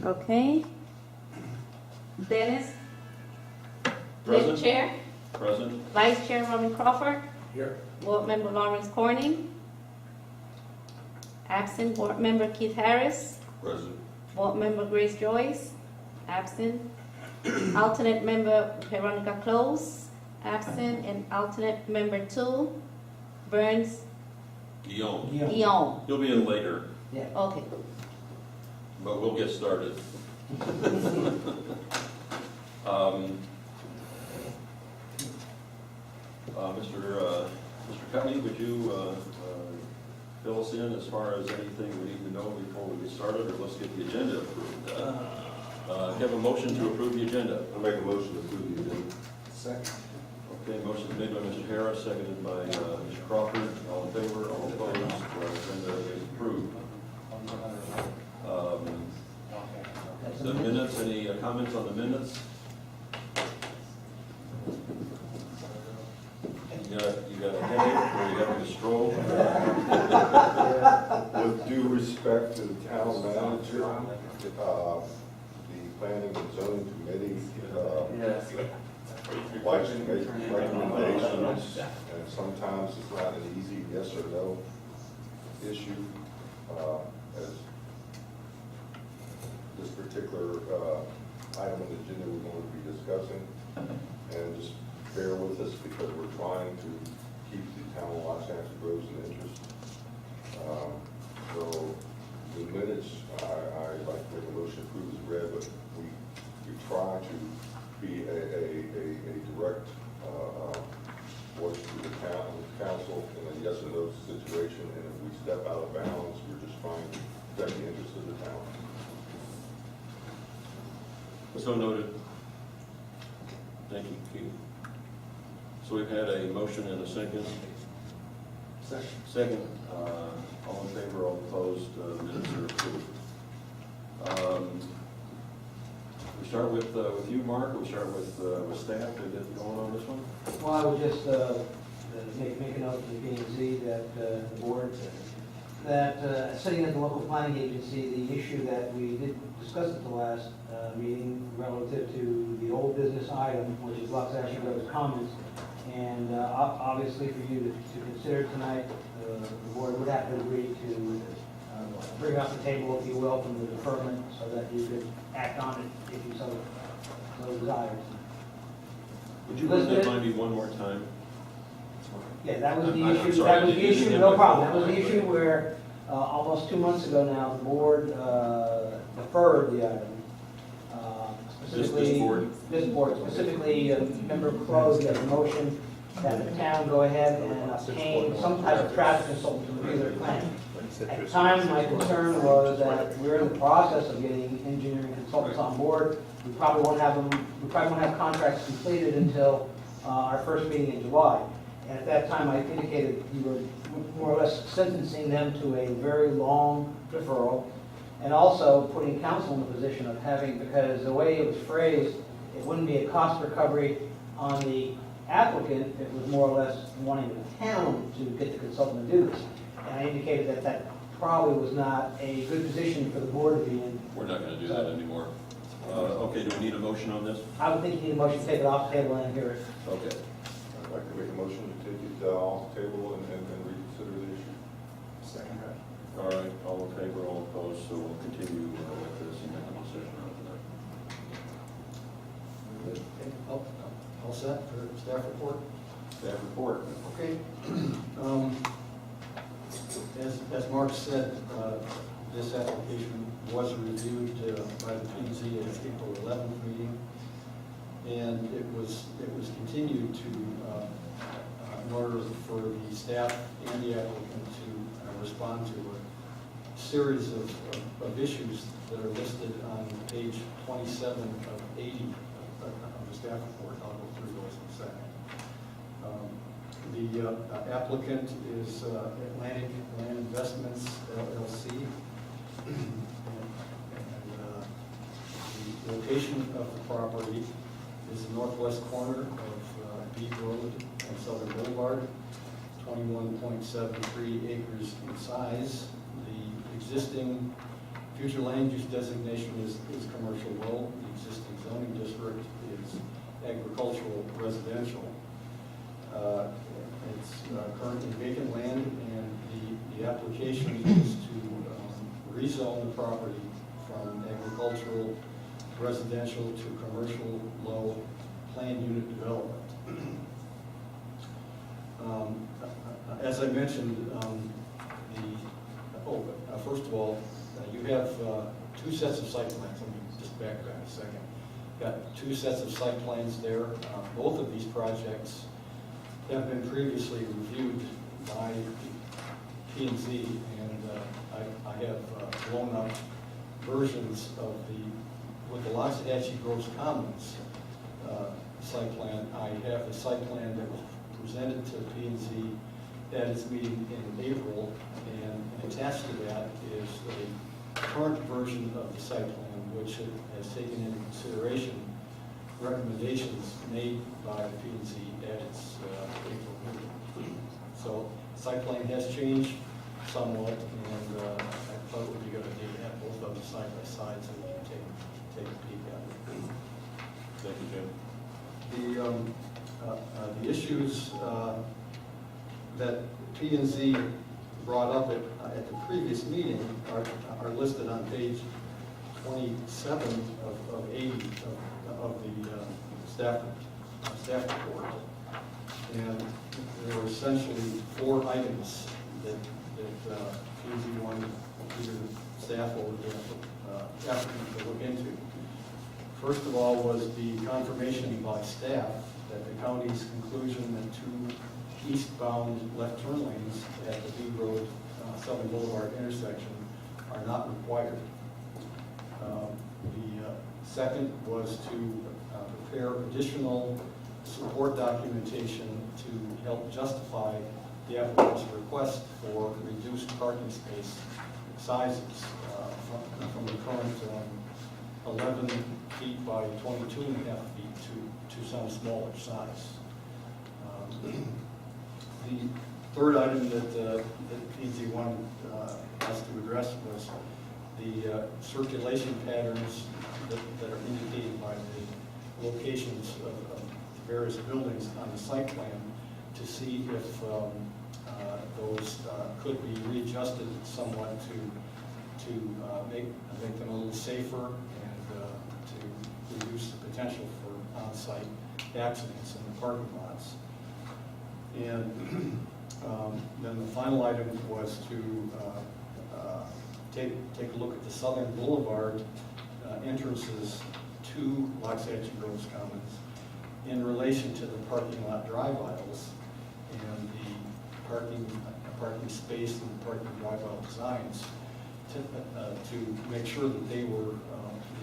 Okay. Dennis? Present. Chair. Present. Vice Chair Robin Crawford. Here. Board Member Lawrence Corning. Absent. Board Member Keith Harris. Present. Board Member Grace Joyce. Absent. Alternate Member Veronica Close. Absent. And Alternate Member 2, Burns Guillaume. Guillaume. He'll be in later, Okay. but we'll get started. Mr. Cutney, would you fill us in as far as anything we need to know before we get started, or let's get the agenda approved? Do you have a motion to approve the agenda? I'll make a motion to approve the agenda. Second. Okay, motion is made by Mr. Harris, seconded by Mr. Crawford. All in favor, all opposed, the agenda is approved. The minutes, any comments on the minutes? You got a headache, or you having a stroke? With due respect to the town manager, the planning and zoning committee, likes to make recommendations, and sometimes it's not an easy yes or no issue, as this particular item on the agenda we're going to be discussing. And just bear with us because we're trying to keep the town of Los Angeles grows in interest. So the minutes, I'd like to make a motion to approve as read, but we try to be a direct voice to the council in a yes or no situation. And if we step out of bounds, we're just trying to protect the interests of the town. So noted. Thank you, Keith. So we've had a motion and a second. Second, all in favor, all opposed, minutes are approved. We start with you, Mark, or we start with staff to get going on this one? Well, I would just make a note to the P and Z that the board, that sitting at the local planning agency, the issue that we did discuss at the last meeting relative to the old business item, which is Los Angeles Road's comments, and obviously for you to consider tonight, the board would have to agree to bring up the table, if you will, from the deferment, so that you could act on it if you so desire. Would you run that by me one more time? Yeah, that was the I'm issue, sorry, that was you the didn't issue, have no my- problem. That was the issue where almost 2 months ago now, the board deferred the item. Specifically, this board, specifically, Member Close, got a motion that the town go ahead and obtain some type of traffic consultant to review their plan. At the time, my concern was that we're in the process of getting engineering consultants on board. We probably won't have contracts completed until our first meeting in July. And at that time, I indicated you were more or less sentencing them to a very long deferral, and also putting council in the position of having, because the way it was phrased, it wouldn't be a cost recovery on the applicant, it was more or less wanting the town to get the consultant to do this. And I indicated that that probably was not a good position for the board to be in. We're not going to do that anymore. Okay, do we need a motion on this? I would think you need a motion to take it off the table and hear it. Okay. I'd like to make a motion to take it off the table and reconsider the issue. Second. All right, all in favor, all opposed, so we'll continue with this and make a decision on All set for staff report? tonight. Staff report. Okay. As Mark said, this application was reviewed by the P&Z at April 11th meeting, and it was continued to, in order for the staff and the applicant to respond to a series of issues that are listed on page 27 of 80 of the staff report. I'll go through those in a second. The applicant is Atlantic Land Investments LLC. And the location of the property is the northwest corner of Beach Road and Southern Boulevard, 21.73 acres in size. The existing Future land use designation is commercial low. The existing zoning district is agricultural residential. It's currently vacant land, and the application is to rezone the property from agricultural residential to commercial low planned unit development. As I mentioned, first of all, you have two sets of site plans. Let me just back a second. Got two sets of site plans there. Both of these projects have been previously reviewed by P&Z, and I have blown up versions of with the Loxahatchee Groves Commons site plan. I have the site plan that was presented to P&Z at its meeting in April, and attached to that is a current version of the site plan, which has taken into consideration recommendations made by P&Z at its April meeting. So site plan has changed somewhat, and I thought it would be a good idea to have both of them side by side so we can take a peek at it. Thank you, Jim. The issues that P&Z brought up at the previous meeting are listed on page 27 of 80 of the staff report. And there were essentially 4 items that P&Z wanted either staff or the applicant to look into. First of all was the confirmation by staff that the county's conclusion that 2 eastbound left turn lanes at the B Road Southern Boulevard intersection are not required. The second was to prepare additional support documentation to help justify the applicant's request for reduced parking space sizes from the current 11 feet by 22 and a half feet to some smaller size. The third item that P&Z wanted us to address was the circulation patterns that are indicated by the locations of the various buildings on the site plan, to see if those could be readjusted somewhat to make them a little safer and to reduce the potential for on-site accidents in the parking lots. And then the final item was to take a look at the Southern Boulevard entrances to Loxahatchee Groves Commons in relation to the parking lot drive aisles and the parking space and the parking drive aisle designs to make sure that they were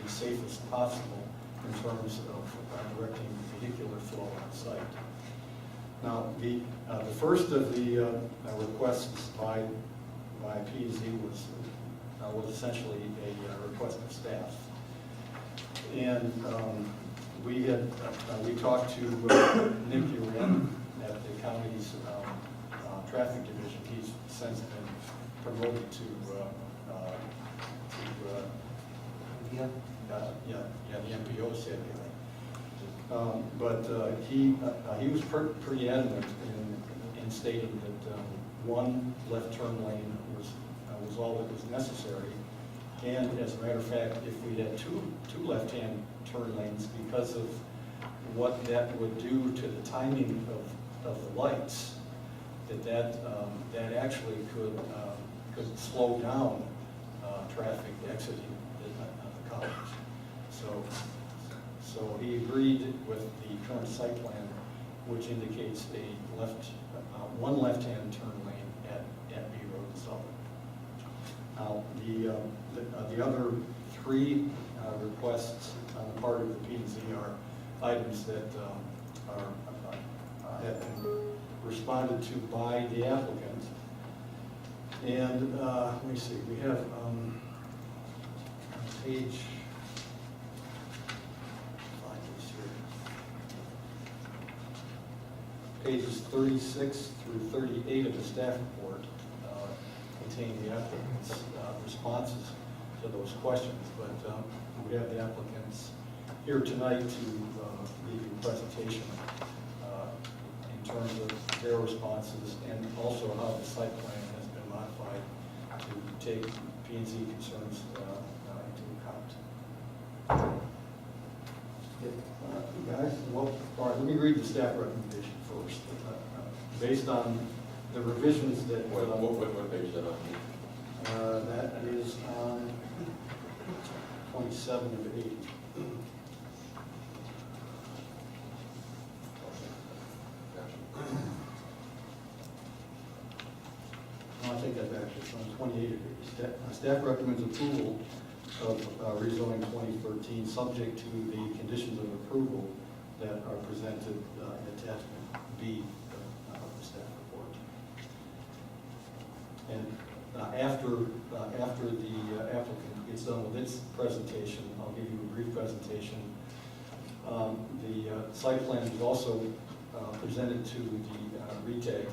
the safest possible in terms of directing vehicular flow on site. Now, the first of the requests by P&Z was essentially a request of staff, and we talked to Nick Uren at the county's traffic division. He's since been promoted to the MPO said. But he was pretty adamant in stating that one left turn lane was all that was necessary. And as a matter of fact, if we had two left-hand turn lanes, because of what that would do to the timing of the lights, that actually could slow down traffic exiting the college. So he agreed with the current site plan, which indicates one left-hand turn lane at B Road and Southern. Now, the other 3 requests on the part of the P&Z are items that have been responded to by the applicant. And let me see, we have on page. Pages 36 through 38 of the staff report contain the applicant's responses to those questions. But we have the applicants here tonight to lead your presentation in terms of their responses and also how the site plan has been modified to take P&Z concerns into account. Guys, well, all right, let me read the staff recommendation first. Based on the revisions that... What page is that on? That is on 27 of 80. No, I think that's actually it's on 28 of 80. Staff recommends approval of rezoning 2013, subject to the conditions of approval that are presented in attachment B of the staff report. And after the applicant gets done with its presentation, I'll give you a brief presentation. The site plan is also presented to the RETAG,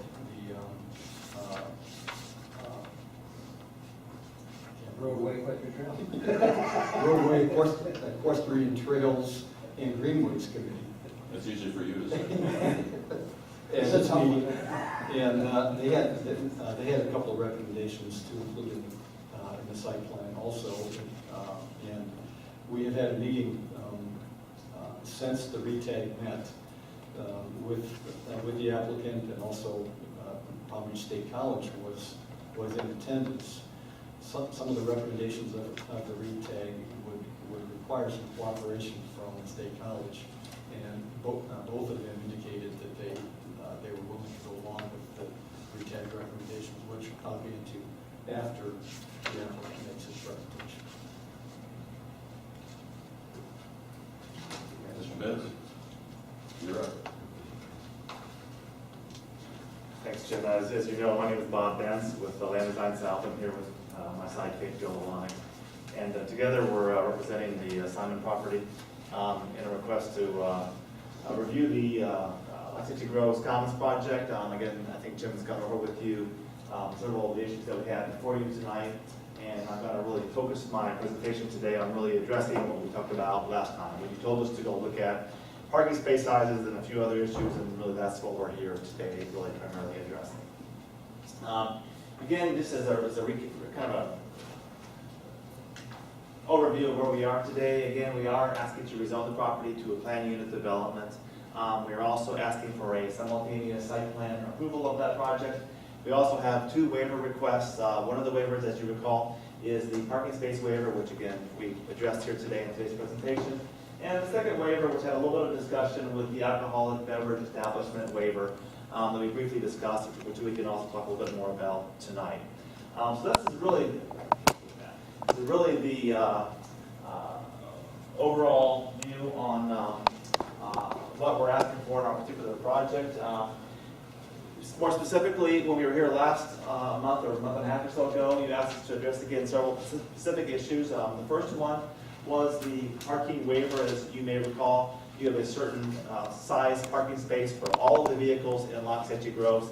Roadway, Equestrian Trail. Roadway, Equestrian Trails, and Greenways Committee. It's easy for you to say. And this meeting, and they had a couple of recommendations to include in the site plan also. And we have had a meeting since the RETAG met with the applicant, and also Palm Beach State College was in attendance. Some of the recommendations of the RETAG would require some cooperation from the State College, and both of them indicated that they were willing to go along with the RETAG recommendations, which I'll get into after the applicant makes his presentation. Mr. Benz, you're up. Thanks, Jim. As you know, my name is Bob Benz with the Land Design South. I'm here with my sidekick, Joe Lalonde. And together we're representing the Simon property in a request to review the Lac City Groves Commons project. Again, I think Jim's gone over with you several of the issues that we had before you tonight. And I'm going to really focus my presentation today on really addressing what we talked about last time. When you told us to go look at parking space sizes and a few other issues, and really that's what we're here today really primarily addressing. Again, just as a kind of a overview of where we are today. Again, we are asking to rezone the property to a planned unit development. We are also asking for a simultaneous site plan approval of that project. We also have two waiver requests. One of the waivers, as you recall, is the parking space waiver, which again, we addressed here today in today's presentation. And the second waiver, which had a little bit of discussion with the alcoholic beverage establishment waiver that we briefly discussed, which we can also talk a little bit more about tonight. So this is really the overall view on what we're asking for in our particular project. More specifically, when we were here last month or a month and a half or so ago, you asked us to address again several specific issues. The first one was the parking waiver. As you may recall, you have a certain size parking space for all of the vehicles in Lac City Groves.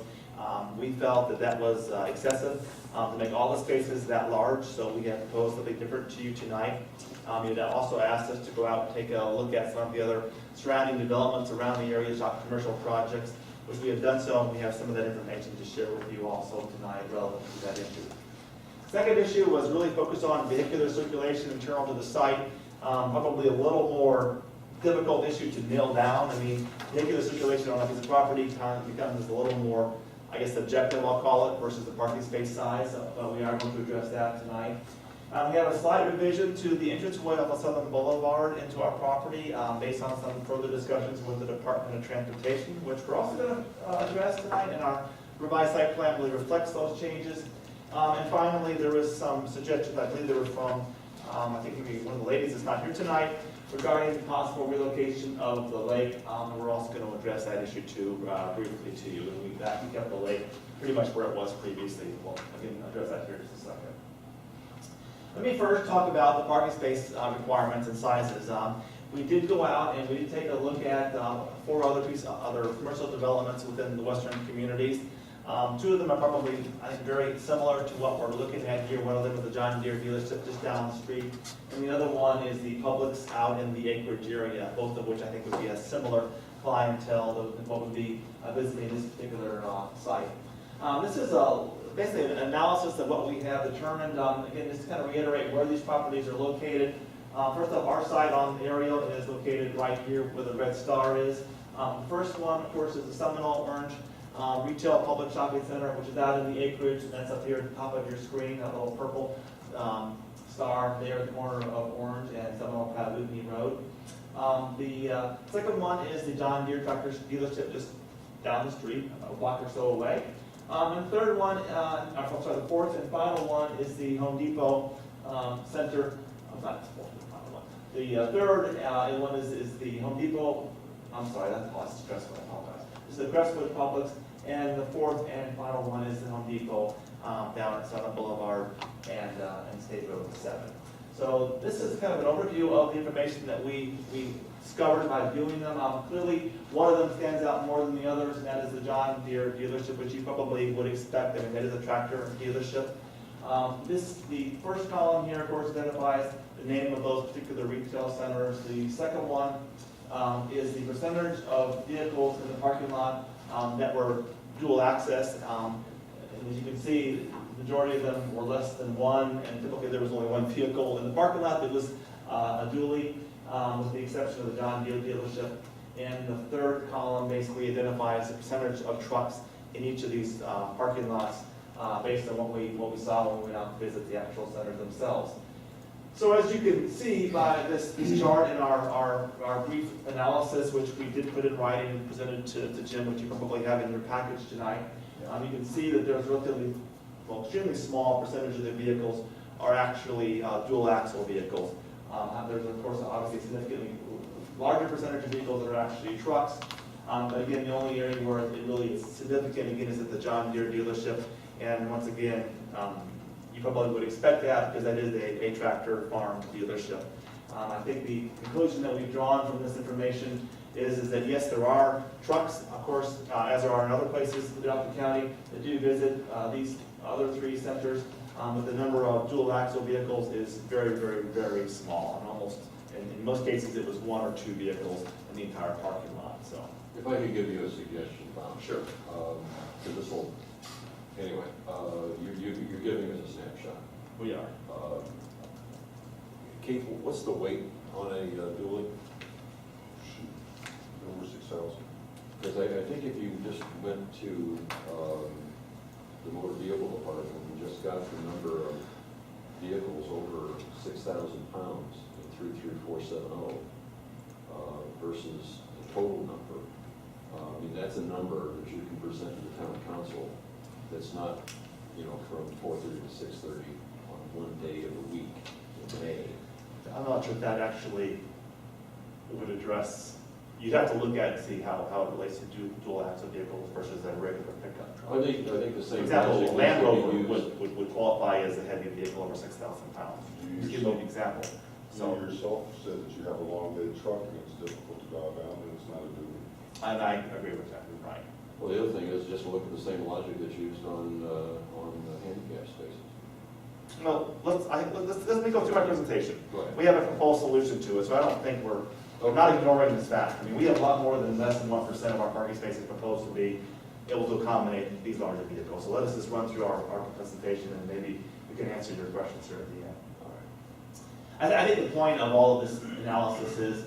We felt that that was excessive to make all the spaces that large, so we have proposed something different to you tonight. You also asked us to go out and take a look at some of the other surrounding developments around the area, commercial projects, which we have done so, and we have some of that information to share with you also tonight relevant to that issue. Second issue was really focused on vehicular circulation internal to the site, probably a little more difficult issue to nail down. I mean, vehicular circulation on a piece of property kind of becomes a little more, I guess, subjective, I'll call it, versus the parking space size, but we are going to address that tonight. We have a slight revision to the entranceway off of Southern Boulevard into our property based on some further discussions with the Department of Transportation, which we're also going to address tonight, and our revised site plan really reflects those changes. And finally, there was some suggestions, I believe they were from, I think maybe one of the ladies that's not here tonight, regarding the possible relocation of the lake. And we're also going to address that issue too, briefly to you. And we kept the lake pretty much where it was previously. We'll again address that here in just a second. Let me first talk about the parking space requirements and sizes. We did go out and we did take a look at four other commercial developments within the western communities. Two of them are probably, I think, very similar to what we're looking at here. One of them is the John Deere dealership just down the street, and the other one is the Publix out in the acreage area, both of which I think would be a similar clientele to what would be visiting this particular site. This is basically an analysis of what we have determined. Again, just to kind of reiterate where these properties are located. First off, our site on the aerial is located right here where the red star is. The first one, of course, is the Seminole Orange Retail Public Shopping Center, which is out in the acreage, and that's up here at the top of your screen, that little purple star there at the corner of Orange and Seminole Whitney Road. The second one is the John Deere tractor dealership just down the street, a block or so away. And the third one, the fourth and final one is the Home Depot Center. Not the fourth and final one. The third one is the Home Depot. I'm sorry, that's Crestwood. I apologize. This is the Crestwood Publix, and the fourth and final one is the Home Depot down at Southern Boulevard and State Road 7. So this is kind of an overview of the information that we discovered by viewing them. Clearly, one of them stands out more than the others, and that is the John Deere dealership, which you probably would expect. I mean, that is a tractor dealership. The first column here, of course, identifies the name of those particular retail centers. The second one is the percentage of vehicles in the parking lot that were dual access. And as you can see, the majority of them were less than one, and typically there was only one vehicle in the parking lot that was a dually, with the exception of the John Deere dealership. And the third column basically identifies the percentage of trucks in each of these parking lots based on what we saw when we went out to visit the actual centers themselves. So as you can see by this chart in our brief analysis, which we did put in writing and presented to Jim, which you probably have in your package tonight, you can see that there's relatively, extremely small percentage of the vehicles are actually dual axle vehicles. There's of course obviously significantly larger percentage of vehicles that are actually trucks. But again, the only area where it really is significant again is at the John Deere dealership. And once again, you probably would expect that because that is a tractor farm dealership. I think the conclusion that we've drawn from this information is that yes, there are trucks, of course, as there are in other places throughout the county that do visit these other three centers, but the number of dual axle vehicles is very, very, very small, and almost, in most cases, it was one or two vehicles in the entire parking lot. So, if I could give you a suggestion, Tom. sure. Because this will, anyway, you're giving us a snapshot. We are. Keith, what's the weight on a dually? Over 6,000. Because I think if you just went to the motor vehicle department and just got the number of vehicles over 6,000 pounds in 33470 versus the total number, I mean, that's a number that you can present to the town council that's not, from 4:30 to 6:30 on one day of the week in May. I'm not sure if that actually would address, you'd have to look at it and see how it relates to dual axle vehicles versus a regular pickup truck. I think the For same. example, logic a Land needs to Rover be used. would qualify as a heavy vehicle over 6,000 pounds. Just give you an example. You yourself said that you have a long bed truck and it's difficult to drive out and it's not a dually. And I agree with that, right. Well, the other thing is just look at the same logic that's used on the handicap spaces. Well, let me go through my presentation. Go ahead. We have a proposed solution to it, so I don't think we're not ignoring this fact. I mean, we have a lot more than less than 1% of our parking spaces proposed to be able to accommodate these larger vehicles. So let us just run through our presentation and maybe we can answer your questions here at the end. All right. I think the point of all of this analysis is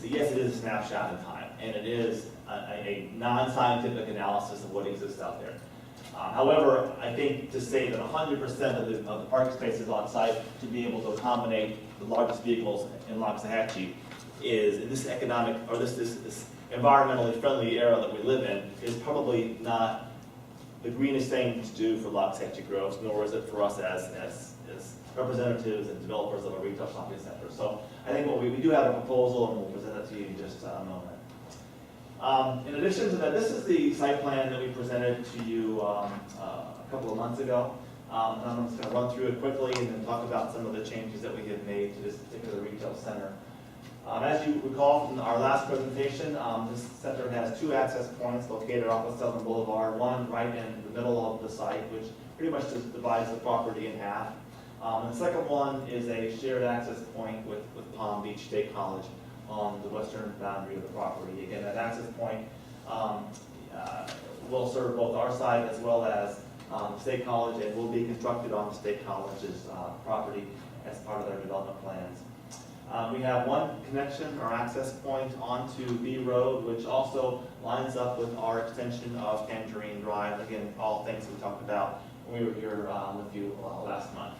that yes, it is a snapshot in time, and it is a non-scientific analysis of what exists out there. However, I think to say that 100% of the parking spaces on site to be able to accommodate the largest vehicles in Loxahatchee is, in this economic, or this environmentally friendly era that we live in, is probably not the greenest thing to do for Loxahatchee Groves, nor is it for us as representatives and developers of a retail shopping center. So I think we do have a proposal, and we'll present it to you in just a moment. In addition to that, this is the site plan that we presented to you a couple of months ago. And I'm just going to run through it quickly and then talk about some of the changes that we have made to this particular retail center. As you recall from our last presentation, this center has two access points located off of Southern Boulevard, one right in the middle of the site, which pretty much just divides the property in half. And the second one is a shared access point with Palm Beach State College on the western boundary of the property. Again, that access point will serve both our site as well as State College, and will be constructed on the State College's property as part of their development plans. We have one connection or access point onto B Road, which also lines up with our extension of Tangerine Drive. Again, all things we talked about when we were here with you last month.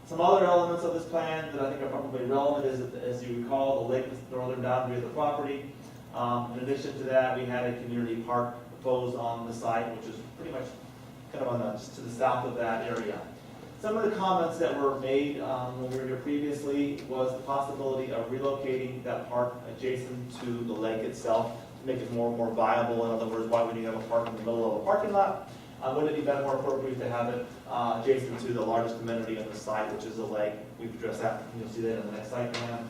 Some other elements of this plan that I think are probably relevant is, that, as you recall, the lake is the northern boundary of the property. In addition to that, we had a community park proposed on the site, which is pretty much kind of on just to the south of that area. Some of the comments that were made when we were here previously was the possibility of relocating that park adjacent to the lake itself to make it more and more viable. In other words, why would you have a park in the middle of a parking lot? Wouldn't it be better, more appropriate to have it adjacent to the largest amenity on the site, which is the lake? We've addressed that. You'll see that in the next site plan.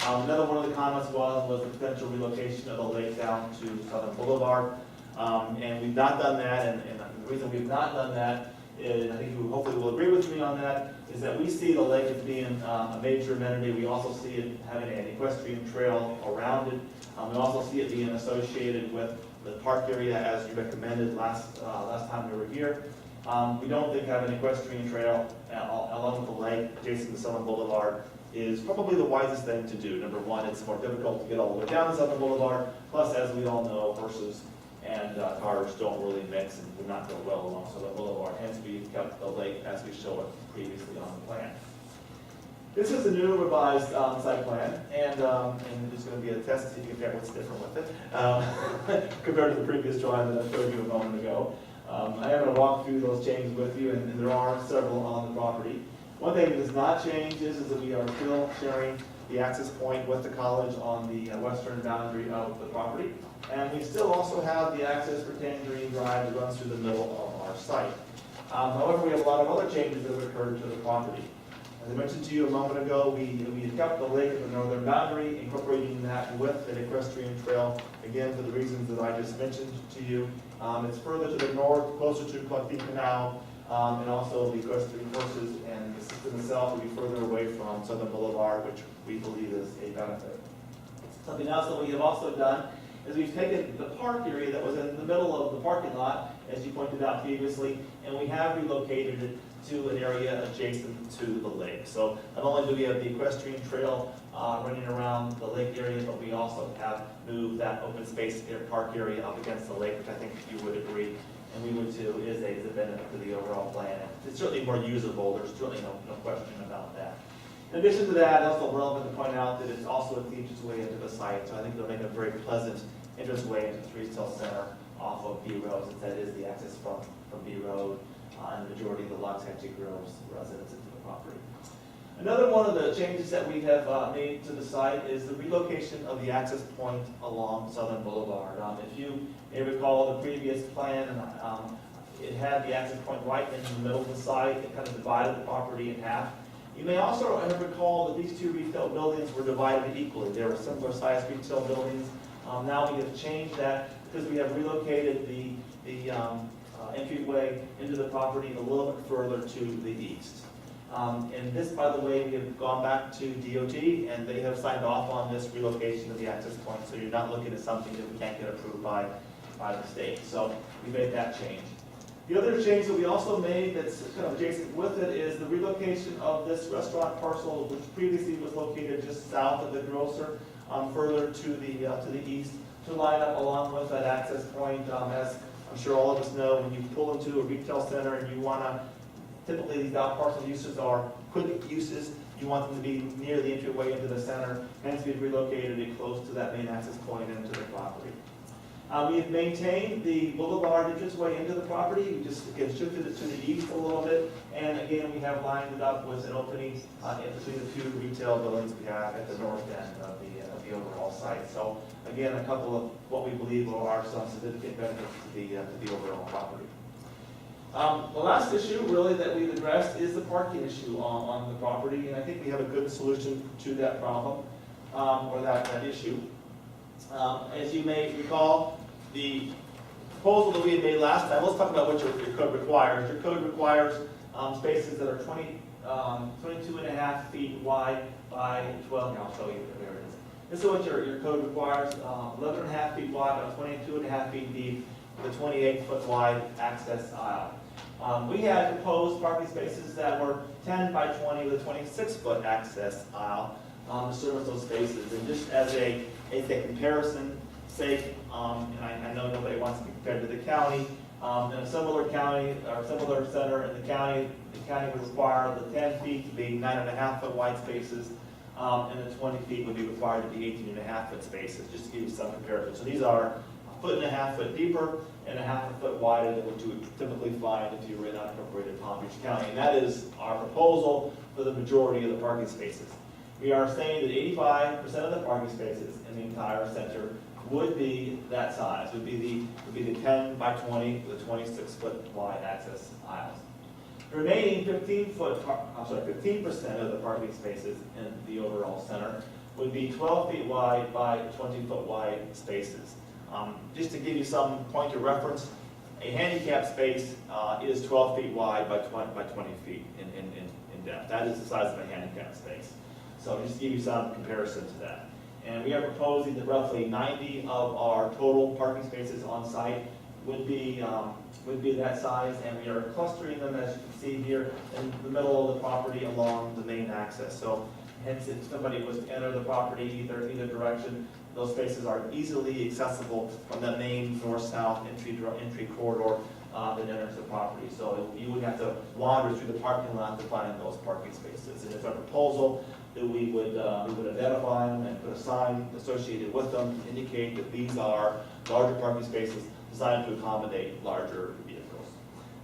Another one of the comments was the potential relocation of the lake down to Southern Boulevard. And we've not done that, and the reason we've not done that is, I think you hopefully will agree with me on that, is that we see the lake as being a major amenity. We also see it having an equestrian trail around it. We also see it being associated with the park area as you recommended last time we were here. We don't think having an equestrian trail along the lake adjacent to Southern Boulevard is probably the wisest thing to do. Number one, it's more difficult to get all the way down to Southern Boulevard. Plus, as we all know, horses and cars don't really mix and do not go well along Southern Boulevard. Hence, we kept the lake as we showed it previously on the plan. This is a new revised site plan, and there's going to be a test to see if you can figure out what's different with it compared to the previous drawing that I showed you a moment ago. I am going to walk through those changes with you, and there are several on the property. One thing that does not change is that we are still sharing the access point with the college on the western boundary of the property. And we still also have the access for Tangerine Drive that runs through the middle of our site. However, we have a lot of other changes that have occurred to the property. As I mentioned to you a moment ago, we kept the lake at the northern boundary, incorporating that with an equestrian trail, again, for the reasons that I just mentioned to you. It's further to the north, closer to Cluckty Canal, and also the equestrian horses and the system itself will be further away from Southern Boulevard, which we believe is a benefit. Something else that we have also done is we've taken the park area that was in the middle of the parking lot, as you pointed out previously, and we have relocated it to an area adjacent to the lake. So not only do we have the equestrian trail running around the lake area, but we also have moved that open space park area up against the lake, which I think you would agree, and we would too, is a benefit to the overall plan. It's certainly more usable, there's certainly no question about that. In addition to that, it's also relevant to point out that it's also a entranceway into the site, so I think they'll make a very pleasant entranceway into Treestyle Center off of B Road, since that is the access from B Road, and the majority of the Loxahatchee Groves residents into the property. Another one of the changes that we have made to the site is the relocation of the access point along Southern Boulevard. If you may recall the previous plan, it had the access point right in the middle of the site. It kind of divided the property in half. You may also recall that these two retail buildings were divided equally. They were similar sized retail buildings. Now we have changed that because we have relocated the entryway into the property a little bit further to the east. And this, by the way, we have gone back to DOT, and they have signed off on this relocation of the access point, so you're not looking at something that we can't get approved by the state. So we made that change. The other change that we also made that's kind of adjacent with it is the relocation of this restaurant parcel, which previously was located just south of the grocer, further to the east, to line up along with that access point. As I'm sure all of us know, when you pull into a retail center and you want to, typically these out parcel uses are quick uses. You want them to be near the entryway into the center, hence we've relocated it close to that main access point into the property. We have maintained the boulevard entranceway into the property. We just again shifted it to the east a little bit, and again we have lined it up with an opening in between the two retail buildings we have at the north end of the overall site. So again, a couple of what we believe are some significant benefits to the overall property. The last issue really that we've addressed is the parking issue on the property, and I think we have a good solution to that problem. or that issue. As you may recall, the proposal that we had made last time, let's talk about what your code requires. Your code requires spaces that are 22 and a half feet wide by 12, I'll show you, there it is. This is what your code requires, 11 and a half feet wide by 22 and a half feet deep, with a 28-foot wide access aisle. We had proposed parking spaces that were 10 by 20 with a 26-foot access aisle to service those spaces. And just as a comparison sake, and I know nobody wants to be compared to the county, in a similar county or similar center in the county would require the 10 feet to be 9.5-foot wide spaces, and the 20 feet would be required to be 18.5-foot spaces, just to give you some comparison. So these are 1.5 foot deeper and 1/2 foot wider than what you would typically find if you were in unincorporated Palm Beach County. And that is our proposal for the majority of the parking spaces. We are saying that 85% of the parking spaces in the entire center would be that size, would be the 10 by 20 with a 26-foot wide access aisles. The remaining 15% of the parking spaces in the overall center would be 12 feet wide by 20-foot wide spaces. Just to give you some point of reference, a handicap space is 12 feet wide by 20 feet in depth. That is the size of a handicap space. So just to give you some comparison to that. And we are proposing that roughly 90 of our total parking spaces on site would be that size, and we are clustering them, as you can see here, in the middle of the property along the main access. So hence, if somebody was to enter the property either direction, those spaces are easily accessible from the main north-south entry corridor that enters the property. So you wouldn't have to wander through the parking lot to find those parking spaces. And it's our proposal that we would identify them and put a sign associated with them to indicate that these are larger parking spaces designed to accommodate larger vehicles.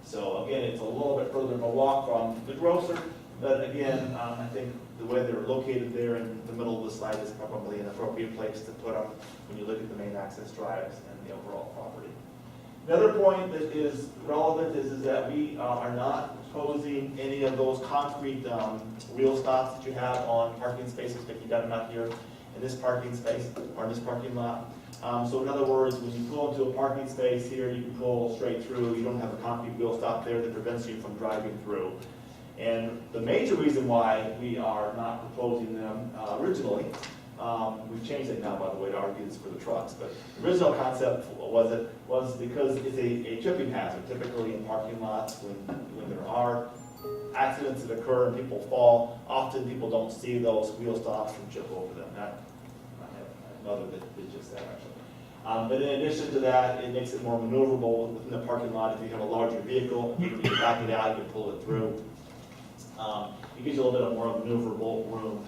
So again, it's a little bit further of a walk from the grocer, but again, I think the way they're located there in the middle of the site is probably an appropriate place to put them when you look at the main access drives and the overall property. Another point that is relevant is that we are not proposing any of those concrete wheel stops that you have on parking spaces that you have out here in this parking space or in this parking lot. So in other words, when you pull into a parking space here, you can pull straight through. You don't have a concrete wheel stop there that prevents you from driving through. And the major reason why we are not proposing them originally, we've changed it now, by the way, to argue this for the trucks, but the original concept was because it's a tripping hazard, typically in parking lots when there are accidents that occur and people fall. Often people don't see those wheel stops and trip over them. I have another that did just that, actually. But in addition to that, it makes it more maneuverable within the parking lot. If you have a larger vehicle, you can back it out, you can pull it through. It gives you a little bit of more maneuverable room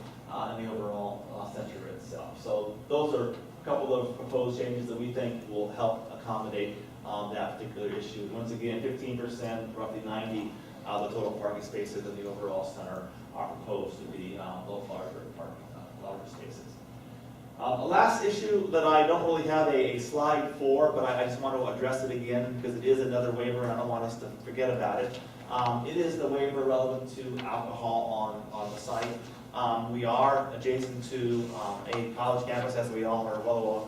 in the overall center itself. So those are a couple of proposed changes that we think will help accommodate that particular issue. Once again, 15%, roughly 90 of the total parking spaces in the overall center are proposed to be those larger spaces. The last issue that I don't really have a slide for, but I just want to address it again because it is another waiver and I don't want us to forget about it. It is the waiver relevant to alcohol on the site. We are adjacent to a college campus, as we all are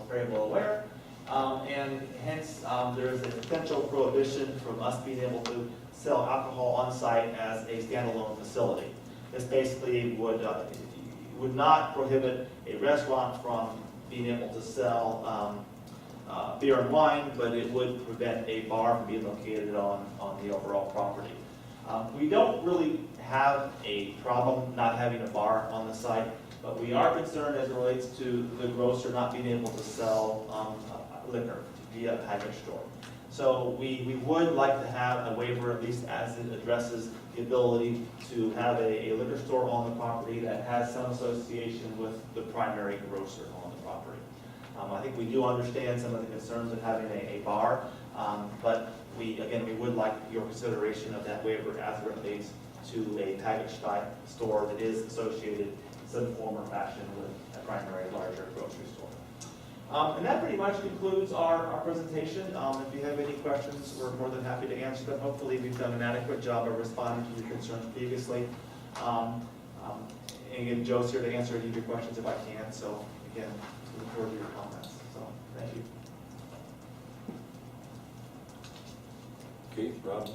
very well aware, and hence there is a potential prohibition from us being able to sell alcohol on site as a standalone facility. This basically would not prohibit a restaurant from being able to sell beer and wine, but it would prevent a bar from being located on the overall property. We don't really have a problem not having a bar on the site, but we are concerned as it relates to the grocer not being able to sell liquor via a package store. So we would like to have a waiver, at least as it addresses the ability to have a liquor store on the property that has some association with the primary grocer on the property. I think we do understand some of the concerns of having a bar, but we would like your consideration of that waiver as it relates to a package type store that is associated in some form or fashion with a primary larger grocery store. And that pretty much concludes our presentation. If you have any questions, we're more than happy to answer them. Hopefully we've done an adequate job of responding to your concerns previously. And again, Joe's here to answer any of your questions if I can, so again, look forward to your comments, so, thank you. Keith, Rob?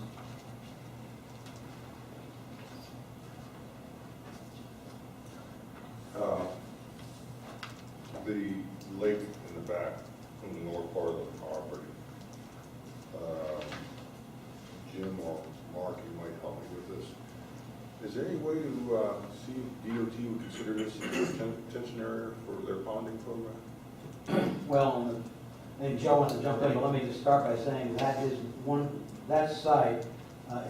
The lake in the back, from the north part of the property, Jim or Mark, you might help me with this. Is there any way to see if DOT would consider this a detention area for their ponding program? Well, and Joe wants to jump in, but let me just start by saying that site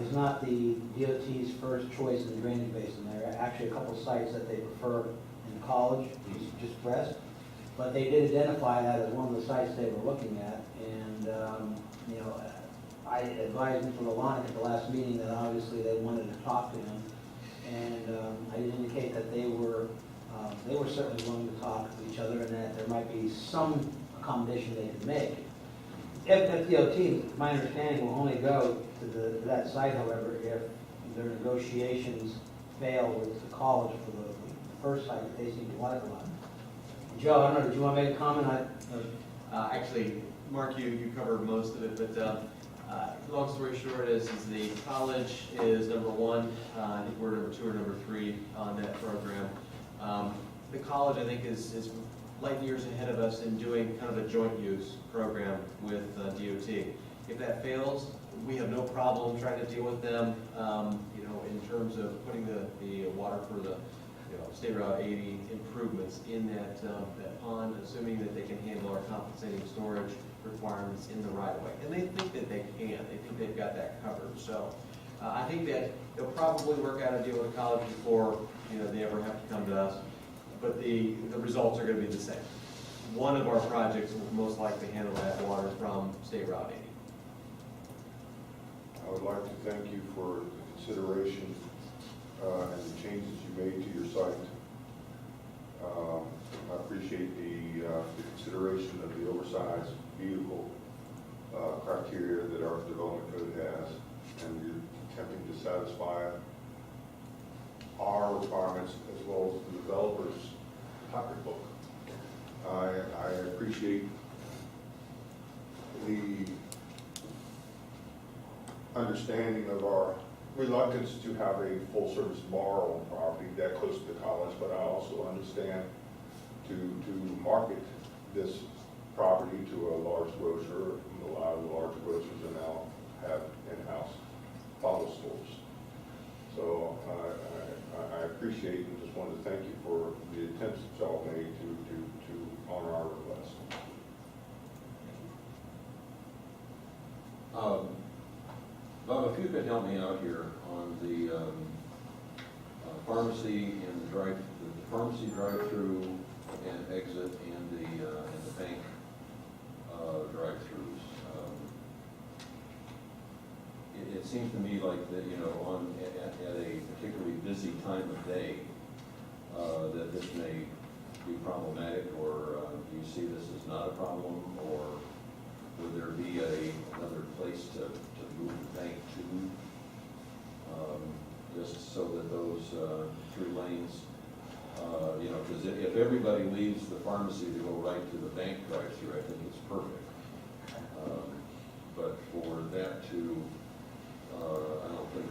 is not the DOT's first choice in the drainage basin. There are actually a couple sites that they prefer in College, just west, but they did identify that as one of the sites they were looking at, and, you know, I advised Mr. Lalonick at the last meeting that obviously they wanted to talk to him, and I did indicate that they were certainly willing to talk to each other, and that there might be some accommodation they could make. If DOT, my understanding, will only go to that site, however, if their negotiations fail with the college for the first site that they seem to like a lot. Joe, I don't know, did you want to make a comment? Actually, Mark, you covered most of it, but long story short is the college is number one. I think we're number 2 or number 3 on that program. The college, I think, is light years ahead of us in doing kind of a joint use program with DOT. If that fails, we have no problem trying to deal with them, you know, in terms of putting the water for the State Route 80 improvements in that pond, assuming that they can handle our compensating storage requirements in the right of way. And they think that they can. They think they've got that covered. So I think that they'll probably work out a deal with the college before they ever have to come to us. But the results are going to be the same. One of our projects will most likely handle that water from State Route 80. I would like to thank you for the consideration and the changes you made to your site. I appreciate the consideration of the oversized vehicle criteria that our development code has, and you're attempting to satisfy our requirements as well as the developer's pocketbook. I appreciate the understanding of our reluctance to have a full-service bar on property that close to the college, but I also understand to market this property to a large grocer. A lot of the large grocers are now have in-house bottle stores. So I appreciate and just wanted to thank you for the attempts that y'all made to honor our request. Bob, if you could help me out here on the pharmacy and the pharmacy drive-through and exit and the bank drive-throughs. It seems to me like that, at a particularly busy time of day, that this may be problematic, or do you see this as not a problem, or would there be another place to move the bank to, just so that those 3 lanes, because if everybody leaves the pharmacy to go right to the bank drive-through, I think it's perfect. But for that to, I don't think,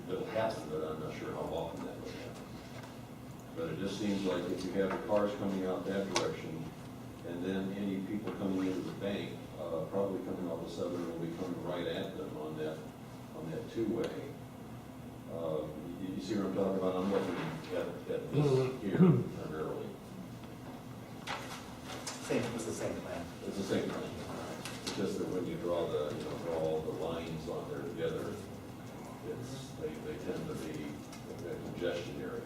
that'll happen, but I'm not sure how often that would happen. But it just seems like if you have the cars coming out that direction, and then any people coming into the bank, probably coming off the Southern will be coming right at them on that 2-way. You see what I'm talking about? I'm looking at this here primarily. It's the same plan. It's the same thing. It's just that when you draw draw all the lines on there together, they tend to be a congestion area.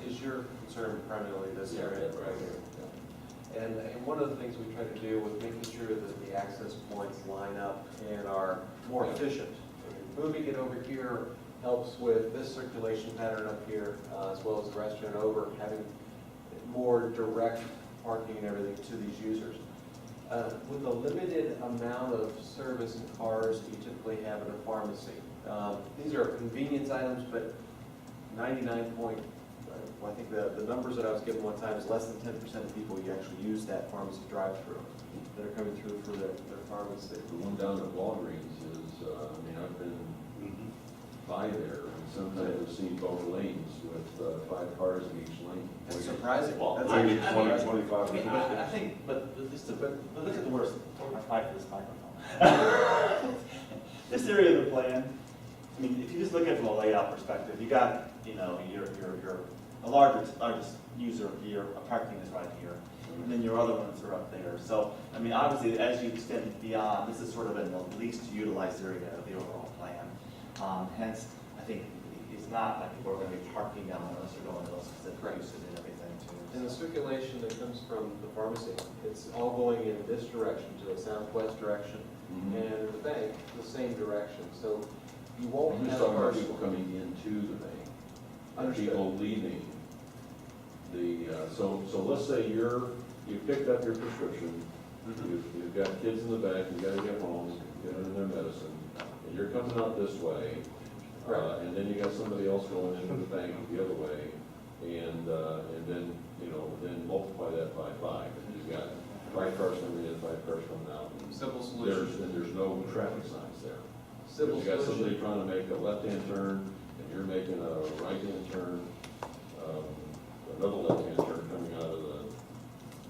Is your concern primarily this area? Yeah, right here. Yeah. And one of the things we try to do with making sure that the access points line up and are more efficient. Moving it over here helps with this circulation pattern up here, as well as the restaurant over, having more direct parking and everything to these users. With the limited amount of service and cars you typically have at a pharmacy, these are convenience items, but 99 point, I think the numbers that I was given one time is less than 10% of people you actually use that pharmacy drive-through that are coming through for their pharmacy. The one down at Walgreens is, I mean, I've been by there, and sometimes I've seen both lanes with 5 cars in each lane. That's surprising. Well, that's Maybe actually 20, 25. I think, but look at the worst. I fight for this microphone. This area of the plan, I mean, if you just look at it from a layout perspective, you got, you know, your a largest user here, a parking is right here, and then your other ones are up there. So, I mean, obviously, as you extend beyond, this is sort of in the least utilized area of the overall plan. Hence, I think it's not like people are going to be parking down unless they're going to those specific uses and everything too. And the circulation that comes from the pharmacy, it's all going in this direction, to the southwest direction, and the bank, the same direction. So you won't I'm have just talking about cars. people coming into the bank, and Understood. people leaving the, so let's say you picked up your prescription, you've got kids in the back, you gotta get home, get them their medicine, and you're coming out this way, and then you got somebody else going into the bank the other way, and then, you know, then multiply that by 5, and you've got 5 cars coming in, 5 cars coming out. Simple solution. There's no traffic signs there. Simple You got somebody solution. trying to make a left-hand turn, and you're making a right-hand turn, another left-hand turn coming out of the,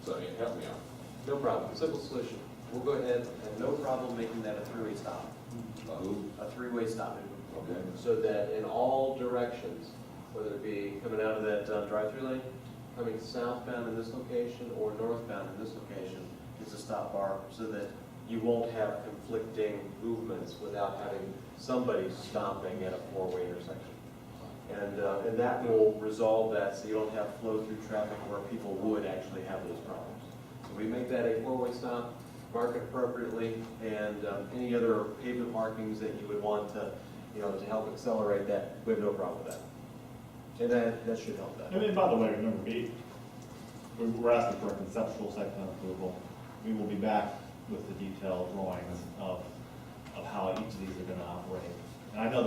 so help me out. No problem. Simple solution. We'll go ahead and no problem making that a three-way stop. Who? A three-way stop. Okay. So that in all directions, whether it be coming out of that drive-through lane, coming southbound in this location, or northbound in this location, is a stop bar, so that you won't have conflicting movements without having somebody stopping at a four-way intersection. And that will resolve that, so you don't have flow-through traffic where people would actually have those problems. So we make that a four-way stop, mark it appropriately, and any other pavement markings that you would want to, you know, to help accelerate that, we have no problem with that. And that should help that. And then, by the way, remember, we're asking for a conceptual site plan approval. We will be back with the detailed drawings of how each of these are gonna operate. And I know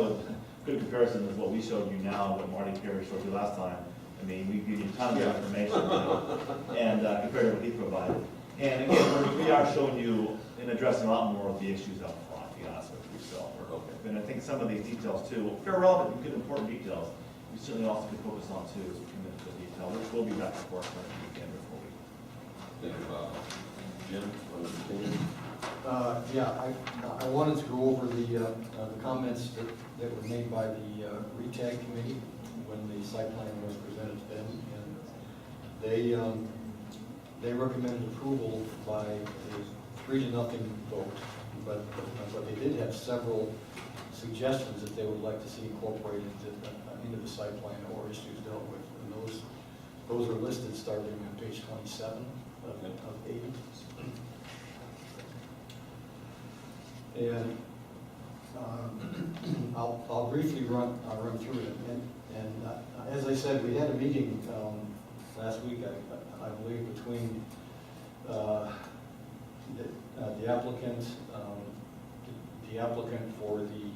that good comparison is what we showed you now, what Marty Perry showed you last time. I mean, we give you tons of information, you know, and compared to what he provided. And again, we are showing you and addressing a lot more of the issues up front, to be honest with you, so. And I think some of these details too, if they're relevant and good important details, we certainly also can focus on too, as we commit to the detail, which will be back and forth when we begin before we. Thank you, Bob. Jim, want to continue? Yeah, I wanted to go over the comments that were made by the RETAG committee when the site plan was presented to them. And they recommended approval by a 3-0 vote, but they did have several suggestions that they would like to see incorporated into the site plan or issues dealt with. And those are listed starting on page 27 of 80. And I'll briefly run through it. And as I said, we had a meeting last week, I believe, between the applicant for the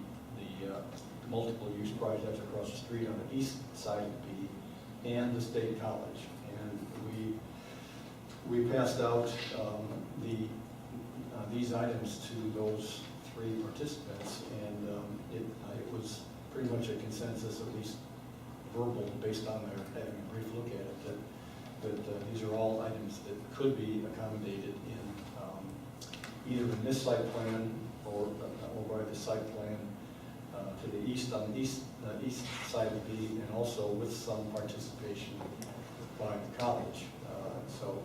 multiple use projects across the street on the east side of B and the State College. And we passed out these items to those 3 participants, and it was pretty much a consensus, at least verbal, based on their having a brief look at it, that these are all items that could be accommodated in either in this site plan or by the site plan to the east, on the east side of B, and also with some participation by the college. So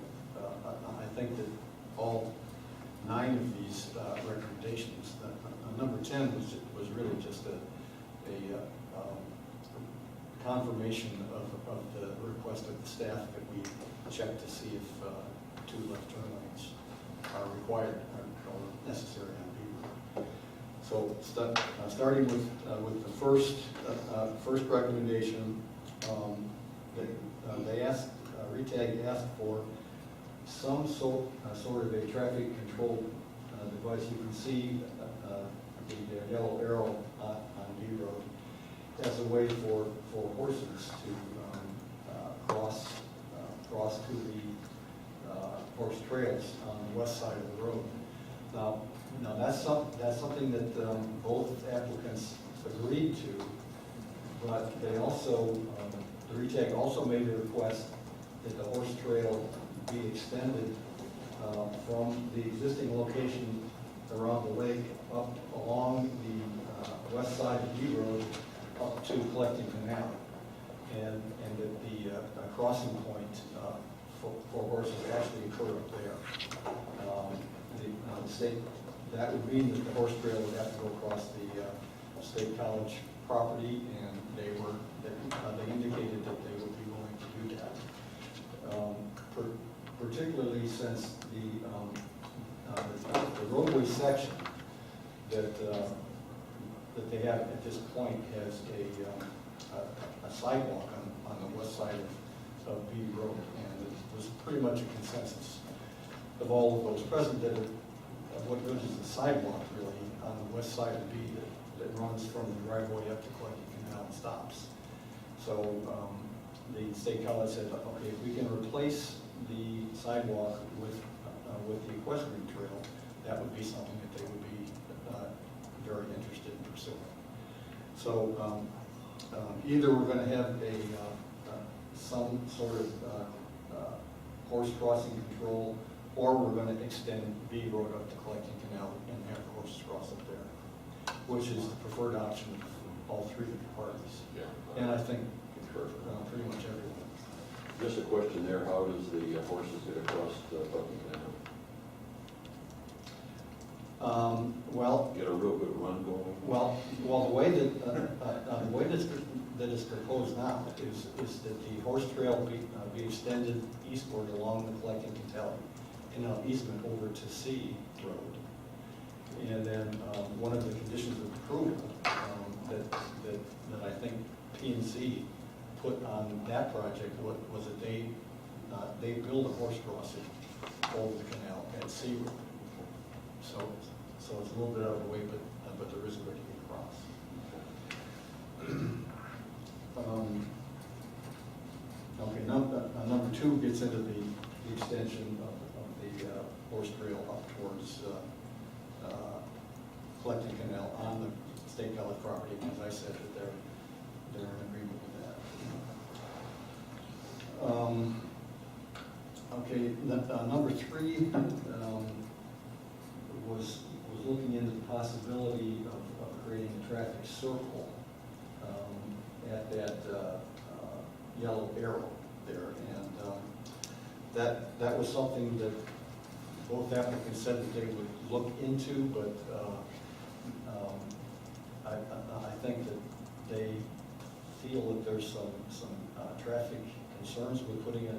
I think that all 9 of these recommendations, number 10 was really just a confirmation of the request of the staff that we check to see if 2 left turn lanes are required or necessary on B. So starting with the first recommendation, they asked, RETAG asked for some sort of a traffic control device. You can see the yellow arrow on B Road. as a way for horses to cross to the horse trails on the west side of the road. Now that's something that both applicants agreed to, but they also, the RETAG also made a request that the horse trail be extended from the existing location around the lake up along the west side of B Road up to Collecting Canal, and that the crossing point for horses actually occur up there. The state, that would mean that the horse trail would have to go across the State College property, and they indicated that they would be willing to do that. Particularly since the roadway section that they have at this point has a sidewalk on the west side of B Road, and it was pretty much a consensus of all of those present that what goes is the sidewalk really on the west side of B that runs from the driveway up to Collecting Canal and stops. So the State College said, okay, if we can replace the sidewalk with the equestrian trail, that would be something that they would be very interested in pursuing. So either we're going to have some sort of horse crossing control, or we're going to extend B Road up to Collecting Canal and have the horses cross up there, which is the preferred option of all three of the parties. Yeah. And I think pretty much everyone. Just a question there, how does the horses get across the Collecting Canal? Well, Get a real good run going? well, the way that is proposed now is that the horse trail be extended eastward along the Collecting Canal easement over to C Road. And then one of the conditions of approval that I think P&Z put on that project was that they build a horse crossing over the canal at C Road. So it's a little bit out of the way, but there is a way to get across. Okay, number two gets into the extension of the horse trail up towards Collecting Canal on the State College property. As I said, that they're in agreement with that. Okay, number three was looking into the possibility of creating a traffic circle at that yellow arrow there, and that was something that both applicants said that they would look into, but I think that they feel that there's some traffic concerns with putting a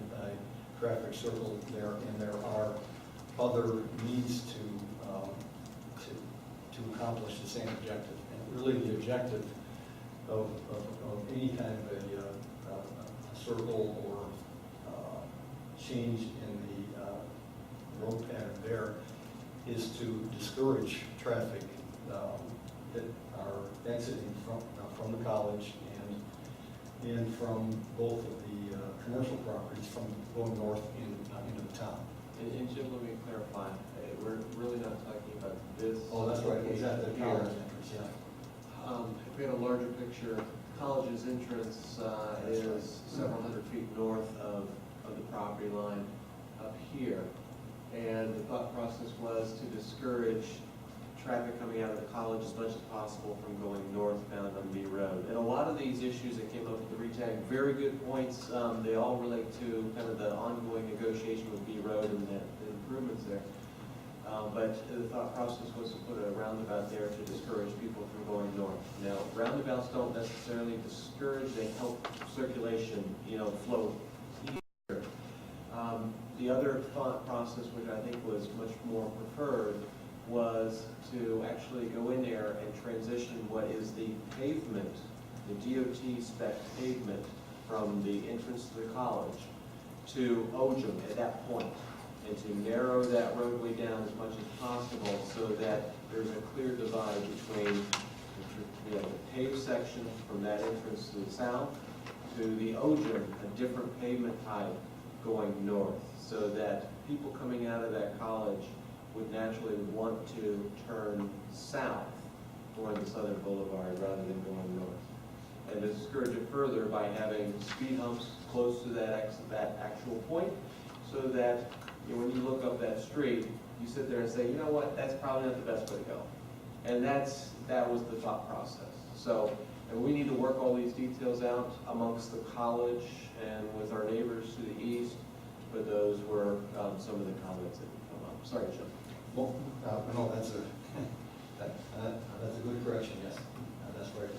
traffic circle there, and there are other means to accomplish the same objective. And really the objective of any kind of a circle or change in the road pattern there is to discourage traffic that are exiting from the college and from both of the commercial properties from going north into the town. And Jim, let me clarify, we're really not talking about this. Oh, that's right, it was at the Here. college entrance, yeah. If we had a larger picture, college's entrance is several hundred feet north of the property line up here. And the thought process was to discourage traffic coming out of the college as much as possible from going northbound on B Road. And a lot of these issues that came up with the RETAG, very good points. They all relate to kind of the ongoing negotiation with B Road and the improvements there. But the thought process was to put a roundabout there to discourage people from going north. Now, roundabouts don't necessarily discourage, they help circulation, flow easier. The other thought process, which I think was much more preferred, was to actually go in there and transition what is the pavement, the DOT spec pavement from the entrance to the college to Ojum at that point, and to narrow that roadway down as much as possible so that there's a clear divide between We have the paved section from that entrance to the south to the Ojum, a different pavement type going north, so that people coming out of that college would naturally want to turn south going to Southern Boulevard rather than going north. And to discourage it further by having speed humps close to that actual point, so that when you look up that street, you sit there and say, you know what, that's probably not the best way to go. And that was the thought process. So, and we need to work all these details out amongst the college and with our neighbors to the east, but those were some of the comments that would come up. Sorry, Jim. Well, no, that's a, that's a good correction, yes. That's right,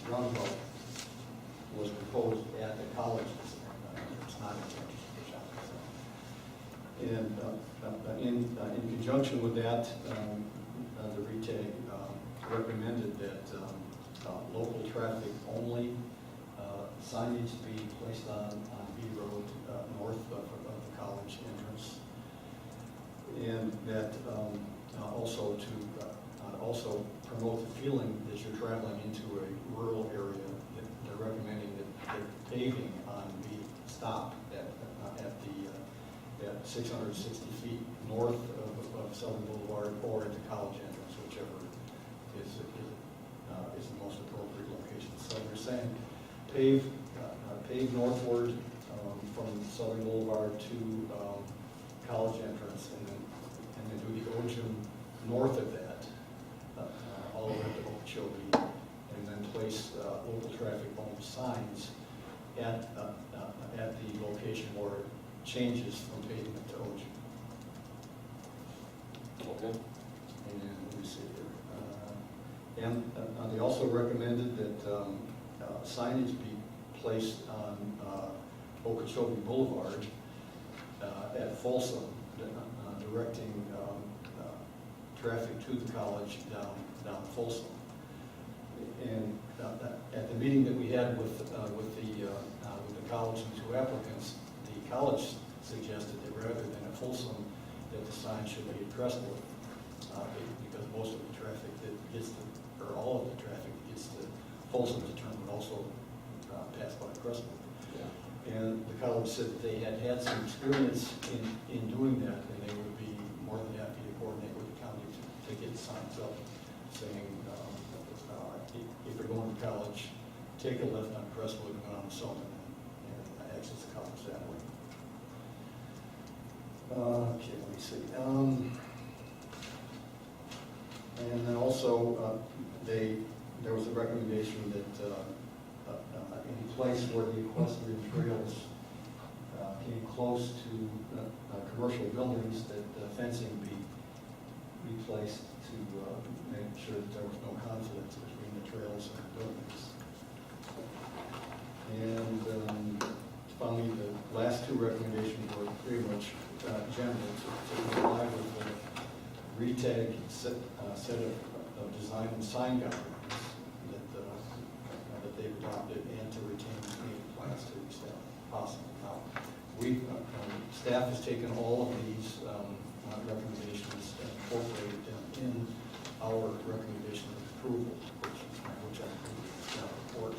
the roundabout was proposed at the college, it's not in the And in conjunction with that, the RETAG recommended that local traffic only signage be placed on B Road north of the college entrance. And that also to also promote the feeling that you're traveling into a rural area, that they're recommending that paving on B stop at 660 feet north of Southern Boulevard or at the college entrance, whichever is the most appropriate location. So they're saying pave northward from Southern Boulevard to college entrance, and then do the Ojum north of that, all the way up to Okeechobee, and then place local traffic home signs at the location where it changes from pavement to Ojum. Okay. And let me see here. And they also recommended that signage be placed on Okeechobee Boulevard at Folsom, directing traffic to the college down Folsom. And at the meeting that we had with the college and two applicants, the college suggested that rather than at Folsom, that the sign should be at Crestwood, because most of the traffic that gets to, or all of the traffic that gets to Folsom to turn would also pass by Crestwood. Yeah. And the college said that they had had some experience in doing that, and they would be more than happy to coordinate with the county to get signs up saying, if you're going to college, take a left on Crestwood and go on Summit and exit the college that way. Okay, let me see. And then also, there was a recommendation that any place where the equestrian trails came close to commercial buildings, that fencing be replaced to make sure that there was no conflict between the trails and the buildings. And finally, the last two recommendations were pretty much general to comply with the RETAG set of design and sign guidelines that they've adopted, and to retain any plans to the extent possible. Now, staff has taken all of these recommendations and incorporated them in our recommendation of approval, which I included in our report.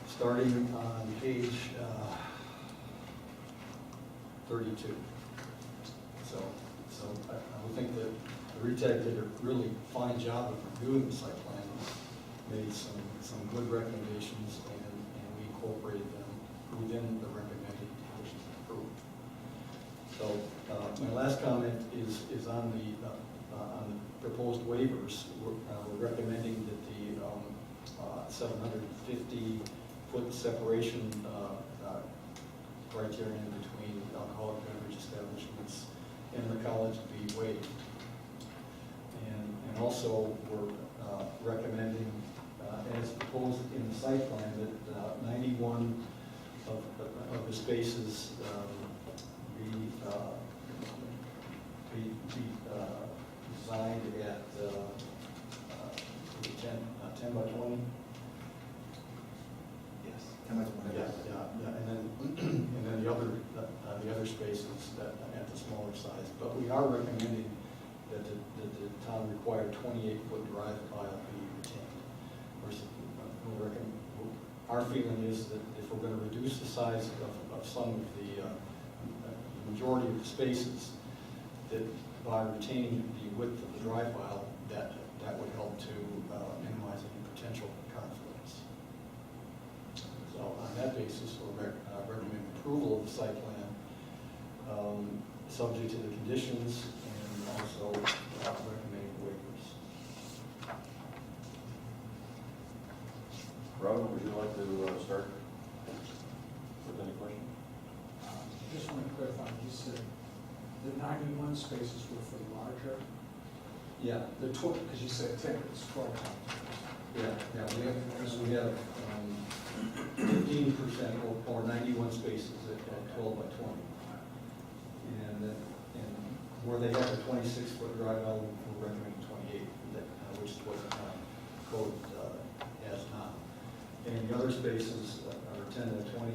Starting on page 32. So I would think that the RETAG did a really fine job of reviewing the site plan, made some good recommendations, and we incorporated them within the recommended conditions of approval. So my last comment is on the proposed waivers. We're recommending that the 750-foot separation criterion between alcoholic beverage establishments and the college be waived. And also we're recommending, as proposed in the site plan, that 91 of the spaces be designed at 10 by 20. Yes, 10 by 20. Yeah, and then the other spaces at the smaller size. But we are recommending that the town required 28-foot drive aisle be retained. Our feeling is that if we're going to reduce the size of some of the majority of the spaces, that by retaining the width of the drive aisle, that would help to minimize any potential conflicts. So on that basis, we'll recommend approval of the site plan, subject to the conditions, and also recommending waivers. Robin, would you like to start with any question? Just want to clarify, you said the 91 spaces were for larger, Yeah, the 12, because you said 10, it's 12 times. we have 15% or 91 spaces at 12 by 20. And where they have a 26-foot drive aisle, we're recommending 28, which is what the code has now. And the other spaces are 10 to 20,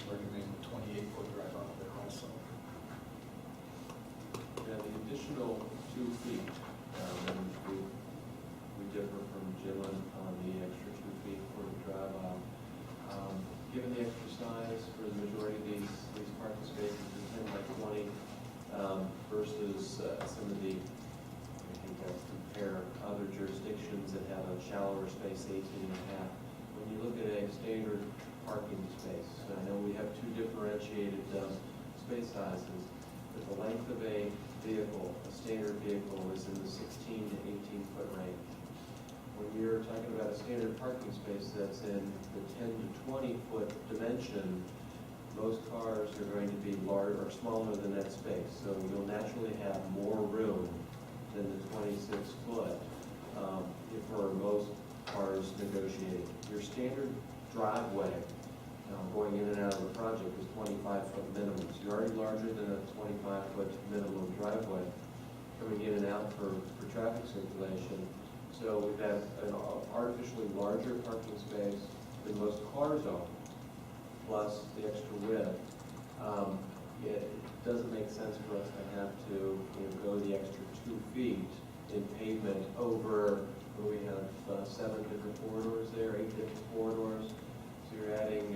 we're recommending 28-foot drive aisle there also. Yeah, the additional 2 feet, we differ from Jim on the extra 2 feet for the drive aisle. Given the extra size for the majority of these parking spaces, the 10 by 20, versus some of the, I think that's compare other jurisdictions that have a shallower space, 18 and a half. When you look at a standard parking space, I know we have 2 differentiated space sizes, but the length of a vehicle, a standard vehicle, is in the 16 to 18 foot range. When you're talking about a standard parking space that's in the 10 to 20 foot dimension, most cars are going to be larger or smaller than that space. So you'll naturally have more room than the 26 foot for most cars negotiating. Your standard driveway going in and out of the project is 25-foot minimum. So you're already larger than a 25-foot minimum driveway coming in and out for traffic circulation. So we've got an artificially larger parking space than most cars are, plus the extra width. It doesn't make sense for us to have to go the extra 2 feet in pavement over, we have 7 different corridors there, 8 different corridors. So you're adding,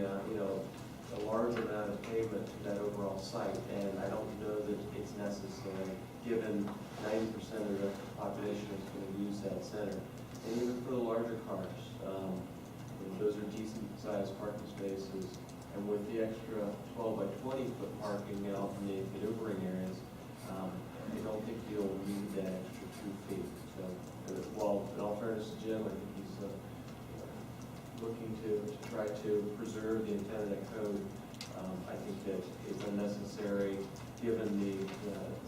a large amount of pavement to that overall site, and I don't know that it's necessary, given 90% of the population is going to use that center. And even for the larger cars, those are decent-sized parking spaces, and with the extra 12 by 20 foot parking out in the maneuvering areas, I don't think you'll need that extra 2 feet. So, well, in all fairness to Jim, I think he's looking to try to preserve the intent of that code. I think that it's unnecessary given the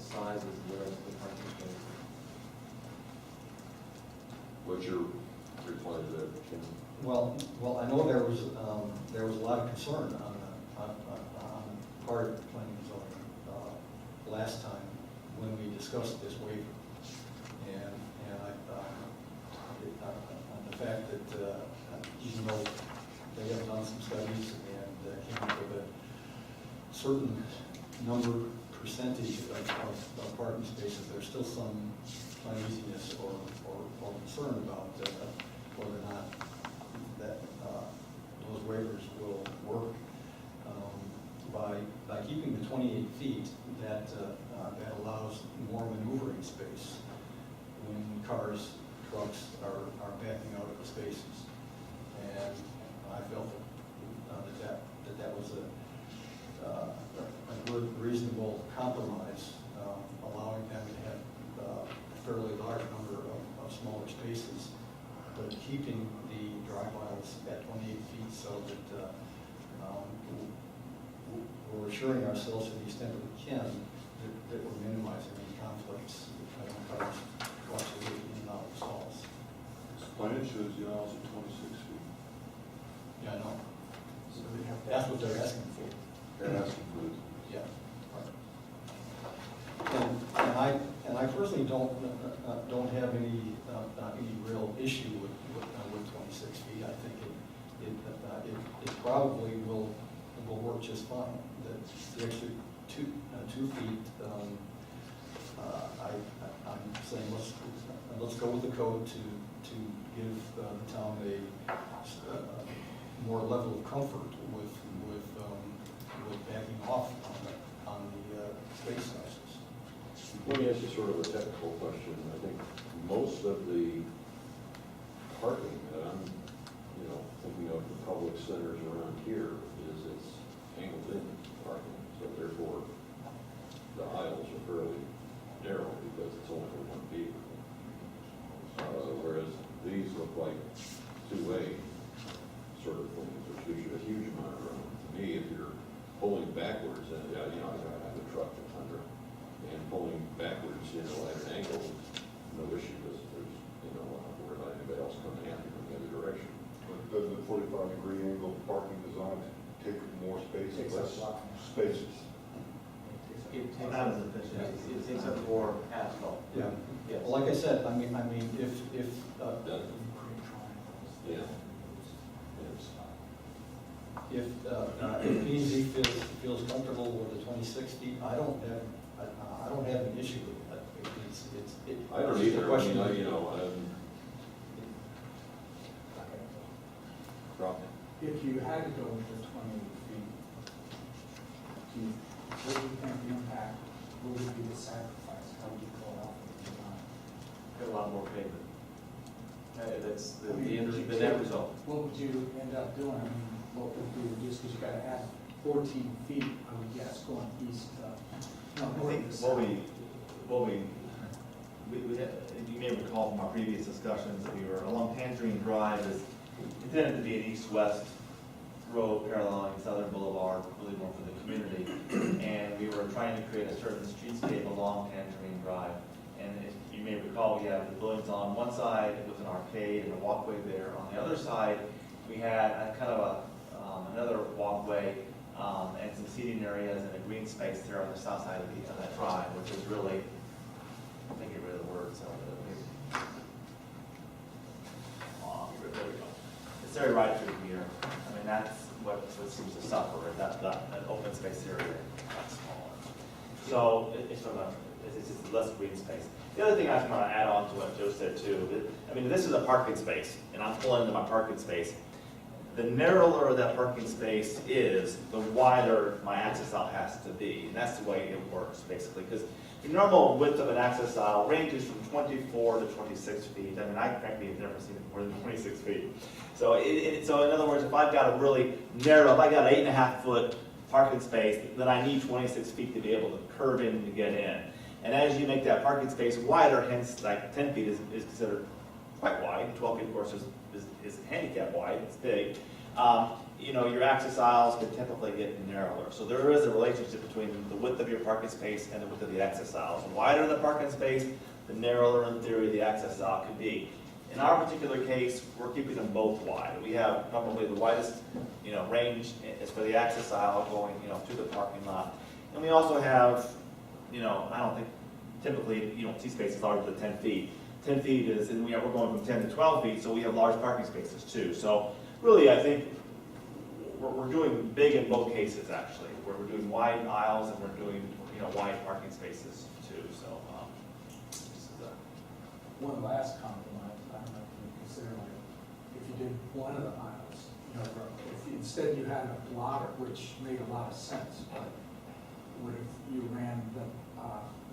sizes of the rest of the parking spaces. What's your reply to that, Jim? Well, I know there was a lot of concern on the part of the planning and zoning last time when we discussed this waiver, and the fact that even though they have done some studies and came up with a certain percentage of parking spaces, there's still some uneasiness or concern about whether or not that those waivers will work. By keeping the 28 feet, that allows more maneuvering space when cars, trucks are backing out of the spaces. And I felt that was a good, reasonable compromise, allowing them to have a fairly large number of smaller spaces, but keeping the drive aisles at 28 feet so that we're assuring ourselves to the extent that we can that we're minimizing any conflicts between cars fluctuating in and out of stalls. Plan shows the aisles at 26 feet. Yeah, I know. So they have to. That's what they're asking for. They're asking for this. Yeah. And I personally don't have any real issue with 26 feet. I think it probably will work just fine. The extra two feet I'm saying let's go with the code to give the town a more level of comfort with backing off on the space sizes. Let me ask you sort of a technical question. I think most of the parking that I'm, thinking of the public centers around here is it's angled in parking. So therefore, the aisles are fairly narrow because it's only for one vehicle. Whereas these look like two-way sort of things, which gives you a huge amount of room. To me, if you're pulling backwards, and I have a truck that's under, and pulling backwards, at an angle, no issue, because there's, I'm not worried about anybody else coming at you from the other direction. But doesn't the 45-degree angle parking design take more space, Takes up less a lot. spaces? It takes Not up, as efficient. it takes up more asphalt. Yeah. Yes. Well, like I said, I mean, if Yeah. If P&Z feels comfortable with the 26 feet, I don't have an issue with that. I don't it's just a either. question I of- mean, Rob? If you had to go with the 28 feet, what do you think the impact, what would be the sacrifice? How would you go out with the design? Got a lot more pavement. That's I mean, the end, would you the net take- result. What would you end up doing? I mean, what would you reduce, because you gotta add 14 feet, I would guess, going east, I north think to what we had, you may recall from our previous discussions that we were along Tangerine Drive is intended to be an east-west road paralleling Southern Boulevard, really more for the community. And we were trying to create a certain streetscape along Tangerine Drive. And if you may recall, we have the buildings on one side with an arcade and a walkway there. On the other side, we had a kind of another walkway and some seating areas and a green space there on the south side of that drive, which is really, I think get rid of the word, so. There we go. It's very right through here. I mean, that's what seems to suffer, is that open space area got smaller. So it's just less green space. The other thing I just want to add on to what Joe said too, I mean, this is a parking space, and I'm pulling into my parking space. The narrower that parking space is, the wider my access aisle has to be. And that's the way it works, basically. Because the normal width of an access aisle ranges from 24 to 26 feet. I mean, I frankly have never seen it more than 26 feet. So, so in other words, if I've got a really narrow, if I got an 8.5-foot parking space, then I need 26 feet to be able to curve in to get in. And as you make that parking space wider, hence like 10 feet is considered quite wide. 12 feet, of course, is handicap wide, it's big. Your access aisles can typically get narrower. So there is a relationship between the width of your parking space and the width of the access aisle. The wider the parking space, the narrower in theory the access aisle could be. In our particular case, we're keeping them both wide. We have probably the widest, range is for the access aisle going, to the parking lot. And we also have, I don't think, typically, you don't see spaces larger than 10 feet. 10 feet is, and we're going from 10 to 12 feet, so we have large parking spaces too. So really, I think we're doing big in both cases, actually, where we're doing wide aisles and we're doing, wide parking spaces too. So, this is one last compromise, I don't know if you consider if you did one of the aisles, if instead you had a blotter, which made a lot of sense, but what if you ran the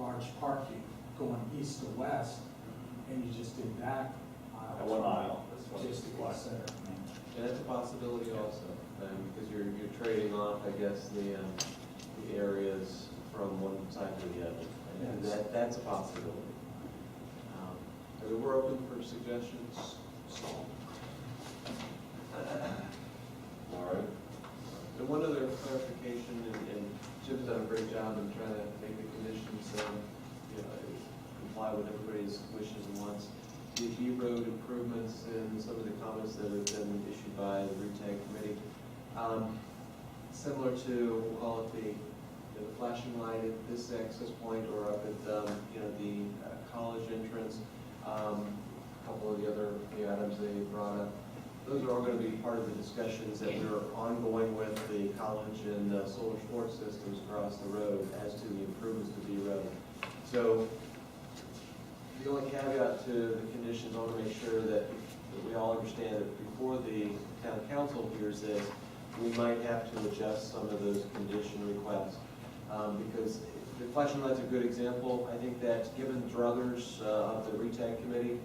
large parking going east to west, and you just did that aisle? one aisle. This one Just to is wide. consider. And that's a possibility also, because you're trading off, I guess, the areas from one side to the other. And Yes. that's a possibility. So we're open for suggestions. All right. And one other clarification, and Jim's done a great job in trying to make the conditions comply with everybody's wishes and wants. The E-road improvements and some of the comments that have been issued by the RETAG committee, similar to, we'll call it the flashing light at this access point or up at the college entrance. A couple of the other items they brought up. Those are all going to be part of the discussions that we're ongoing with the college and solar sports systems across the road as to the improvements to the road. So the only caveat to the conditions, I want to make sure that we all understand that before the town council hears this, we might have to adjust some of those condition requests. Because the flashing light's a good example. I think that given druthers of the RETAG committee,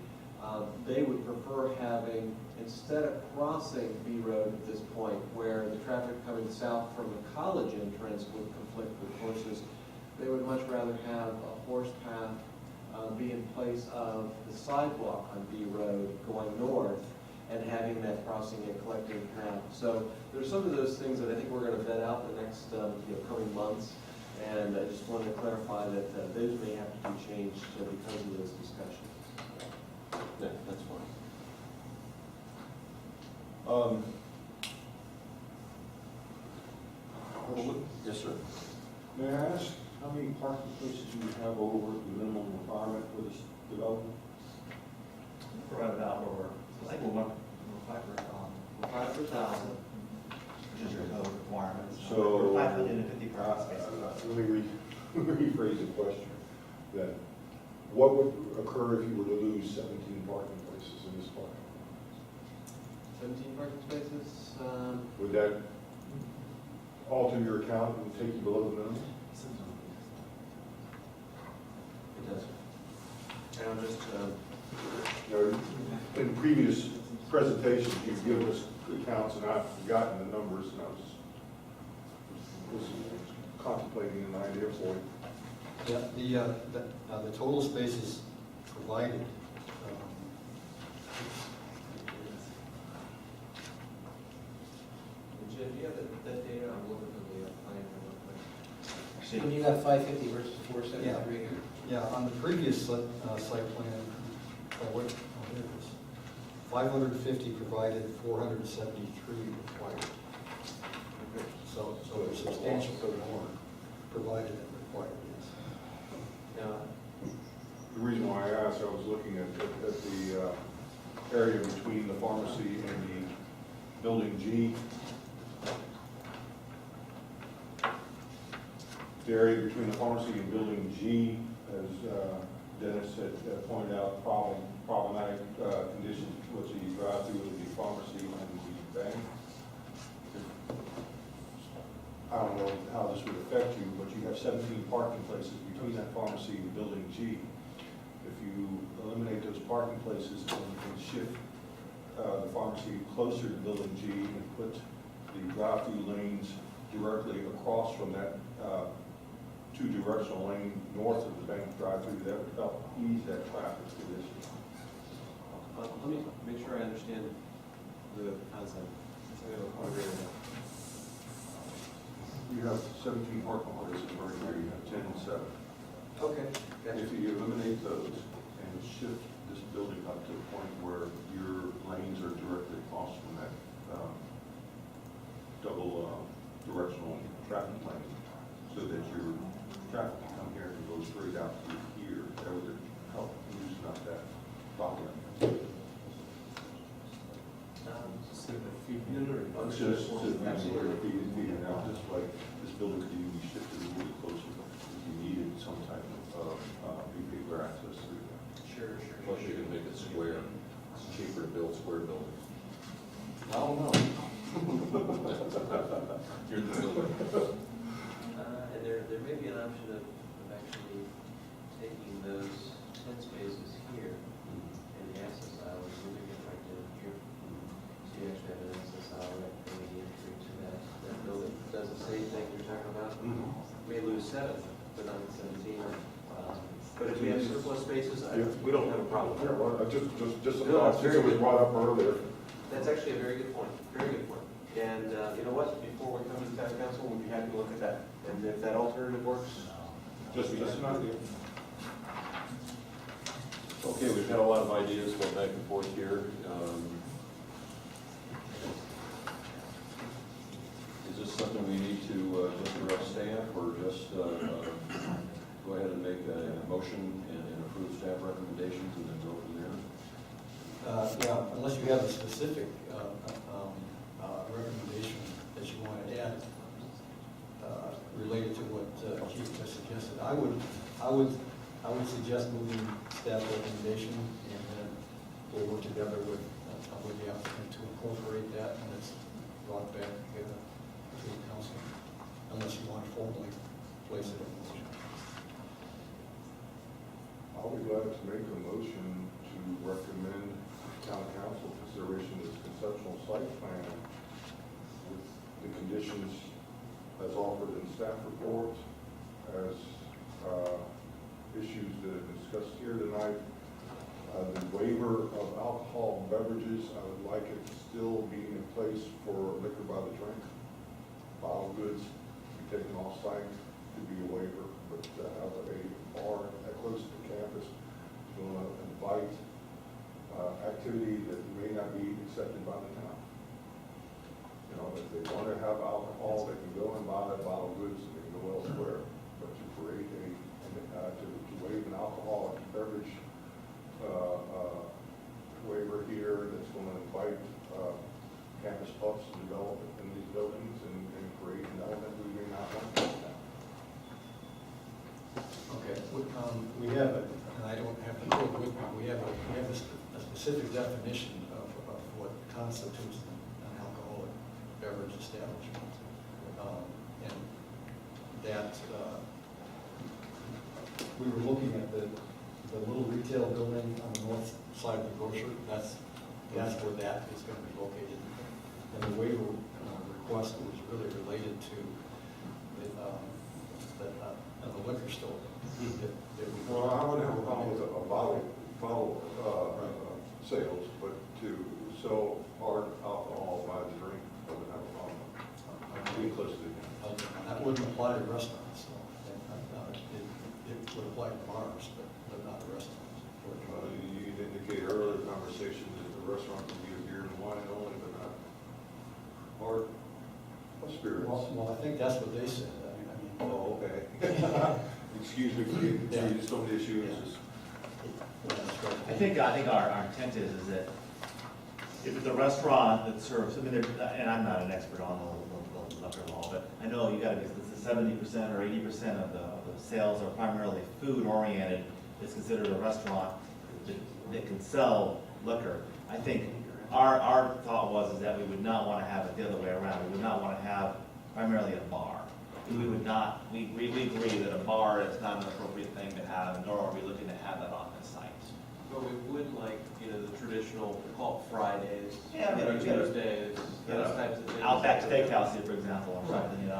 they would prefer having, instead of crossing B Road at this point, where the traffic coming south from the college entrance would conflict with horses, they would much rather have a horse path be in place of the sidewalk on B Road going north and having that crossing and collecting path. So there's some of those things that I think we're going to vet out the next coming months. And I just wanted to clarify that those may have to be changed because of those discussions. Yeah, that's fine. Yes, sir. May I ask how many parking places you have over the minimum requirement for this development? We're at about over, I think we're 5 per thousand, which is your code requirements. So- We're 550 parking spaces. Let me rephrase the question then. What would occur if you were to lose 17 parking places in this park? 17 parking spaces. Would that alter your account and take you below the minimum? It does. And I'm just, Now, in previous presentations, you've given us accounts, and I've forgotten the numbers, and I was contemplating an idea for you. Yeah, the total spaces provided, Jim, do you have that data? I'm looking at the plan real quick. So you got 550 versus 473. yeah, on the previous site plan, here it is. 550 provided, 473 required. So there's substantial more provided than required, yes. Now, The reason why I asked, I was looking at the area between the pharmacy and the building G. The area between the pharmacy and building G, as Dennis had pointed out, problematic conditions, which you drive through the pharmacy and the bank. I don't know how this would affect you, but you have 17 parking places between that pharmacy and building G. If you eliminate those parking places and shift the pharmacy closer to building G and put the drive-through lanes directly across from that two-directional lane north of the bank drive-through, that would help ease that traffic condition. let me make sure I understand the concept. So we have a quadrilateral. You have 17 parking places right here, you have 10 and 7. Okay. If you eliminate those and shift this building up to the point where your lanes are directly across from that double directional traffic lane, so that your traffic can come here and go straight out through here, that would help loosen up that bottleneck. It's just feeding out, just like this building could even be shifted a little bit closer if you needed some type of vehicular access through there. Sure. Plus you can make it square. It's cheaper to build square buildings. I don't know. You're the builder. And there may be an option of actually taking those 10 spaces here in the access aisle and moving it right down here. So you actually have an access aisle right from the entry to that building. Does the same thing you're talking about? May lose 7, but not 17. But if we have surplus spaces, we don't have a problem. Yeah, well, just a No, thought, it's since very it was good. brought up earlier. That's actually a very good point, very good point. And you know what, before we come to the town council, we'd be happy to look at that. And if that alternative works, Just an idea. Okay, we've had a lot of ideas going back and forth here. Is this something we need to just direct staff or just go ahead and make a motion and approve staff recommendations and then go from there? Yeah, unless you have a specific recommendation that you want to add related to what Chief just suggested, I would I would suggest moving staff recommendation, and then we'll work together with the applicant to incorporate that when it's brought back to the council, unless you want to formally place it in motion. I'll be glad to make a motion to recommend town council consideration of this conceptual site plan with the conditions as offered in staff report, as issues that are discussed here tonight. The waiver of alcohol beverages, I would like it to still be in place for liquor by the drink. Bottled goods be taken off site to be a waiver, but to have a bar that close to the campus is going to invite activity that may not be accepted by the town. You know, if they want to have alcohol, they can go and buy bottled goods, and they can go elsewhere. But to create to waive an alcoholic beverage waiver here that's going to invite campus pubs to develop in these buildings and create an element we may not want to have. Okay, we have, and I don't have the code with me, we have a specific definition of what constitutes an alcoholic beverage establishment. And that, we were looking at the little retail building on the north side of the grocery, that's where that is going to be located. And the waiver request was really related to the liquor store. Well, I wouldn't have a problem with a bottle sales, but to sell hard alcohol by the drink, I wouldn't have a problem. Being close to the That wouldn't apply to restaurants, so it would apply to bars, but not to restaurants. You indicated earlier in the conversation that the restaurant can be a beer and wine only, but not hard spirits. Well, I think that's what they said. I mean. Oh, okay. Excuse me for getting just on the issue. It's just- I think our intent is that if it's a restaurant that serves, I mean, and I'm not an expert on the liquor law, but I know you gotta be, 70% or 80% of the sales are primarily food oriented. It's considered a restaurant that can sell liquor. I think our thought was is that we would not want to have it the other way around. We would not want to have primarily a bar. We would not, we agree that a bar is not an appropriate thing to have, nor are we looking to have that on the site. But we would like, the traditional, we call it Fridays, Yeah, maybe Tuesdays, those types of things. Outback Steakhouse here, for example, or something,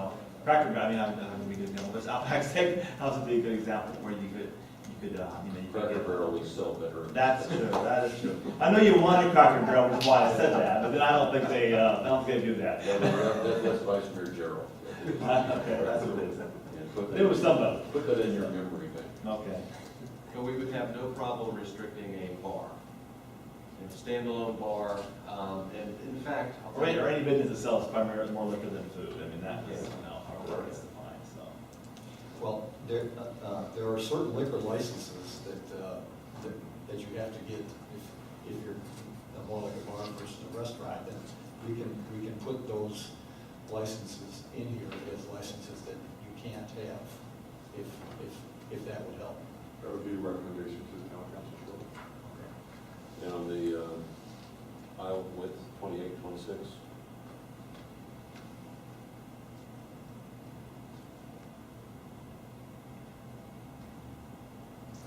Cracker, I mean, I'm we didn't know, but Outback Steakhouse would be a good example where you could you could Cracker get. Barrel, we sell better. That's true, that is true. I know you wanted Cracker Barrel, which is why I said that, but then I don't think they do that. That's Vice Mayor Gerald. Okay, that's what it is. And put It was somebody. Put that in your memory bank. Okay. And we would have no problem restricting a bar, a standalone bar, and in fact. Or any business that sells primarily more liquor than food, I mean, that is, how work is defined, so. Well, there are certain liquor licenses that you have to get if you're more like a bar versus a restaurant. Then we can put those licenses in here as licenses that you can't have if that would help. That would be a recommendation to the town council. And on the aisle width, 28, 26.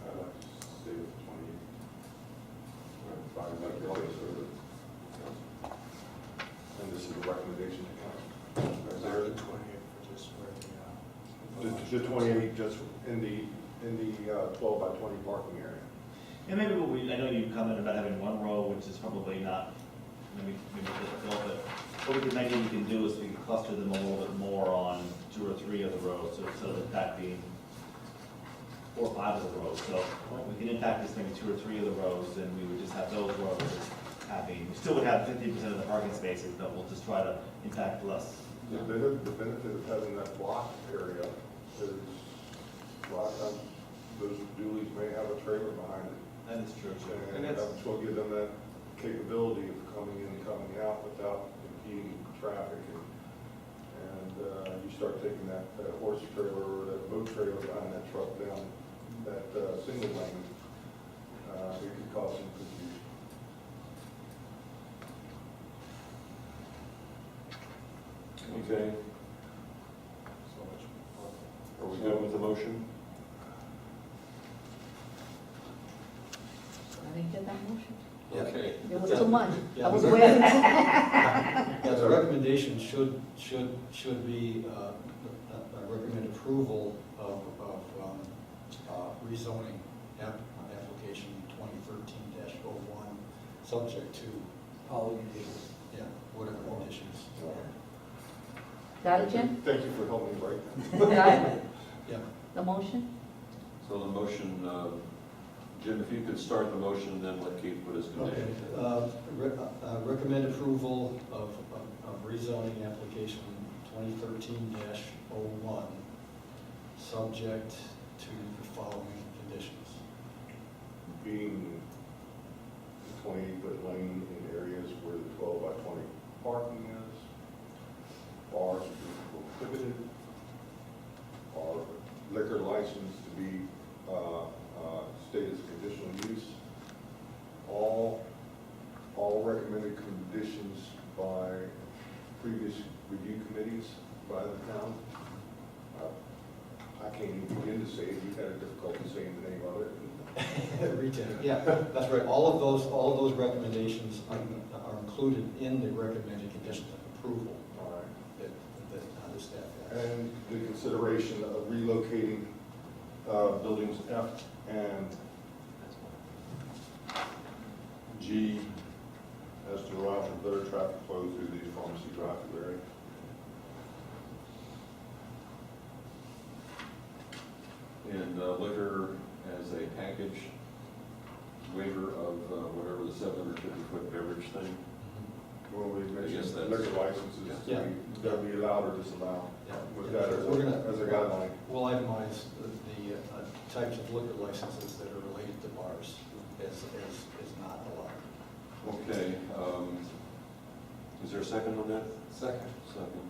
I'd like to stay with 28. And this is a recommendation to council. Is there The 28 for just where the 28 just in the 12 by 20 parking area? And maybe I know you commented about having one row, which is probably not, maybe difficult, but what we can do is we can cluster them a little bit more on 2 or 3 of the rows, so that being 4 or 5 of the rows. So we can impact this maybe 2 or 3 of the rows, and we would just have those rows as having, we still would have 50% of the parking spaces, but we'll just try to impact less. The benefit of having that block area is a lot of times those dualies may have a trailer behind it. That is true. And that will give them that capability of coming in and coming out without impeding traffic. And you start taking that horse trailer or that boat trailer behind that truck down that single lane, it could cause some confusion. Okay, So much. are we good with the motion? I didn't get that motion. Okay. It was too much. Yeah. I was waiting. Yeah, the recommendation should be, recommend approval of rezoning application 2013-01, subject to, All conditions. yeah, whatever conditions. Got it, Jim? Thank you for helping me write. Got it? Yeah. The motion? So the motion, Jim, if you could start the motion, then let Keith put his Okay. condition. Recommend approval of rezoning application 2013-01, subject to the following conditions. Being 20-foot lane in areas where the 12-by-20 parking is, bars are prohibited, or liquor license to be stated as conditional use. All recommended conditions by previous review committees by the town. I can't even begin to say it, you've had a difficulty saying the name of it. Retail, yeah, that's right. All of those recommendations are included in the recommended conditions of approval All right. that the staff has. And the consideration of relocating buildings F and G as to allow for better traffic flow through the pharmacy drive-through area. And liquor as a package waiver of whatever the 750-foot beverage thing. Well, we mentioned guess that's- liquor licenses to Yeah. be, that be allowed or disallowed, Yeah. with that as We're gonna- as a guideline. We'll itemize the types of liquor licenses that are related to bars as not allowed. Okay, is there a second on that? Second. Second.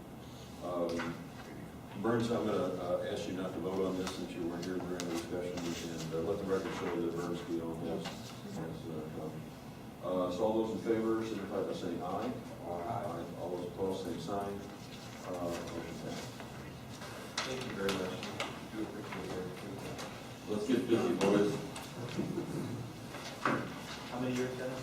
Burns, I'm going to ask you not to vote on this since you weren't here during the discussion, and let the record show that Burns be on this. So all those in favor, signify by saying aye. Aye. All those opposed, same sign. Motion passed. Thank you very much. Do appreciate everything. Let's get busy, boys. How many years, Dennis?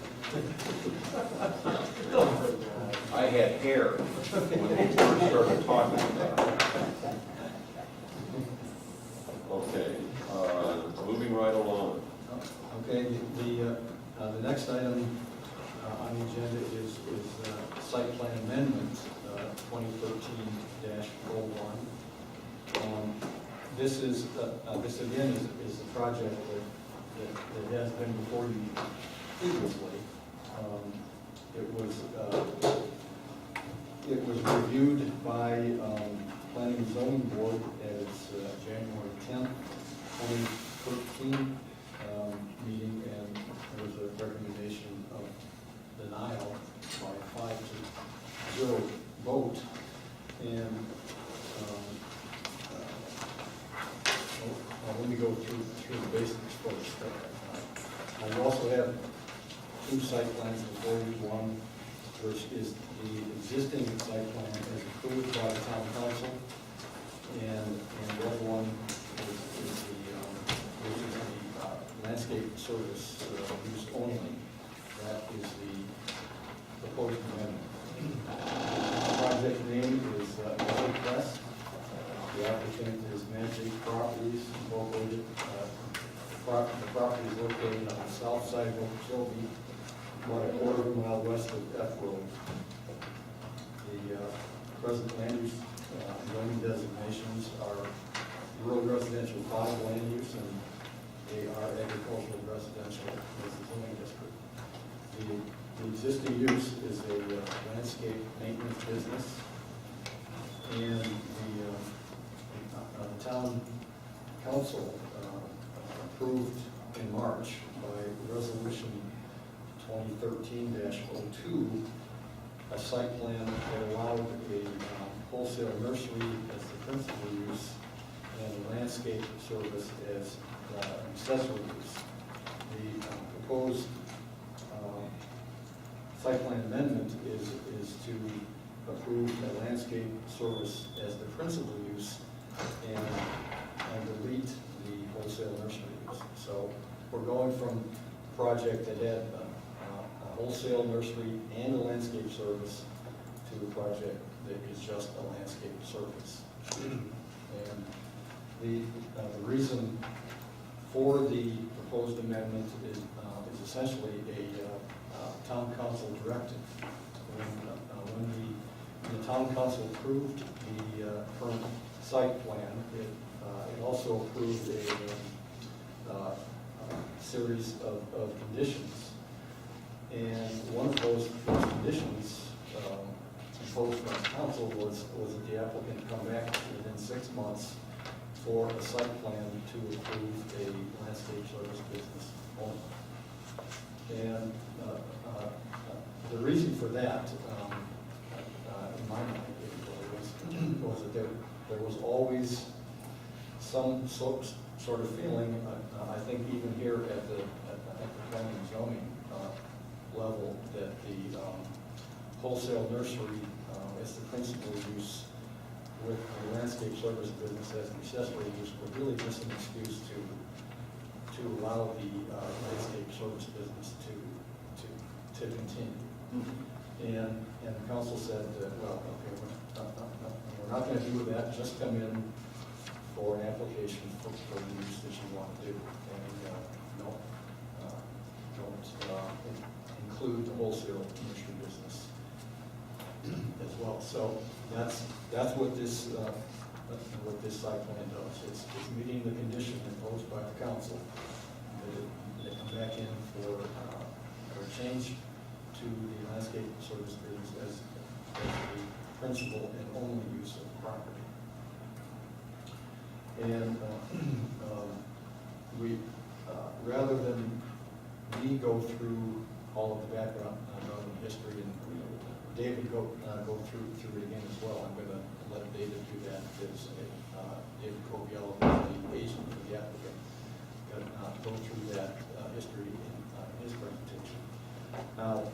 I had hair when they first started talking about it. Okay, moving right along. Okay, the next item on the agenda is site plan amendment 2013-01. This again is a project that has been before you previously. It was reviewed by Planning and Zoning Board as January 10th, 2013 meeting, and there was a recommendation of denial by 5-0 vote. And let me go through the basics first. You also have two site plans before you. One, which is the existing site plan as approved by the town council, and the other one is the landscape service use only. That is the proposed amendment. The project name is Magic Crest. The applicant is Magic Properties Incorporated. The property is located on the south side of Okeechobee, about a quarter of a mile west of F Road. The present land use zoning designations are rural residential 5 land use, and they are agricultural residential as the zoning district. The existing use is a landscape maintenance business, and the town council approved in March by resolution 2013-02 a site plan that allowed a wholesale nursery as the principal use and a landscape service as accessory use. The proposed site plan amendment is to approve a landscape service as the principal use and delete the wholesale nursery use. So we're going from a project that had a wholesale nursery and a landscape service to a project that is just a landscape service. And the reason for the proposed amendment is essentially a town council directive. When the town council approved the current site plan, it also approved a series of conditions. And one of those conditions imposed by the council was that the applicant come back within 6 months for a site plan to approve a landscape service business only. And the reason for that, in my mind, was that there was always some sort of feeling, I think even here at the planning and zoning level, that the wholesale nursery as the principal use with the landscape service business as an accessory use were really just an excuse to allow the landscape service business to continue. And the council said, well, okay, we're not going to do that, just come in for an application for the use that you want to do. And don't include the wholesale nursery business as well. So that's what this site plan does. It's meeting the condition imposed by the council that they come back in for a change to the landscape service business as the principal and only use of the property. And we, rather than me go through all of the background history, and David go through it again as well. I'm going to let David do that. There's David Coviello, the agent for the applicant, go through that history in his presentation. Now,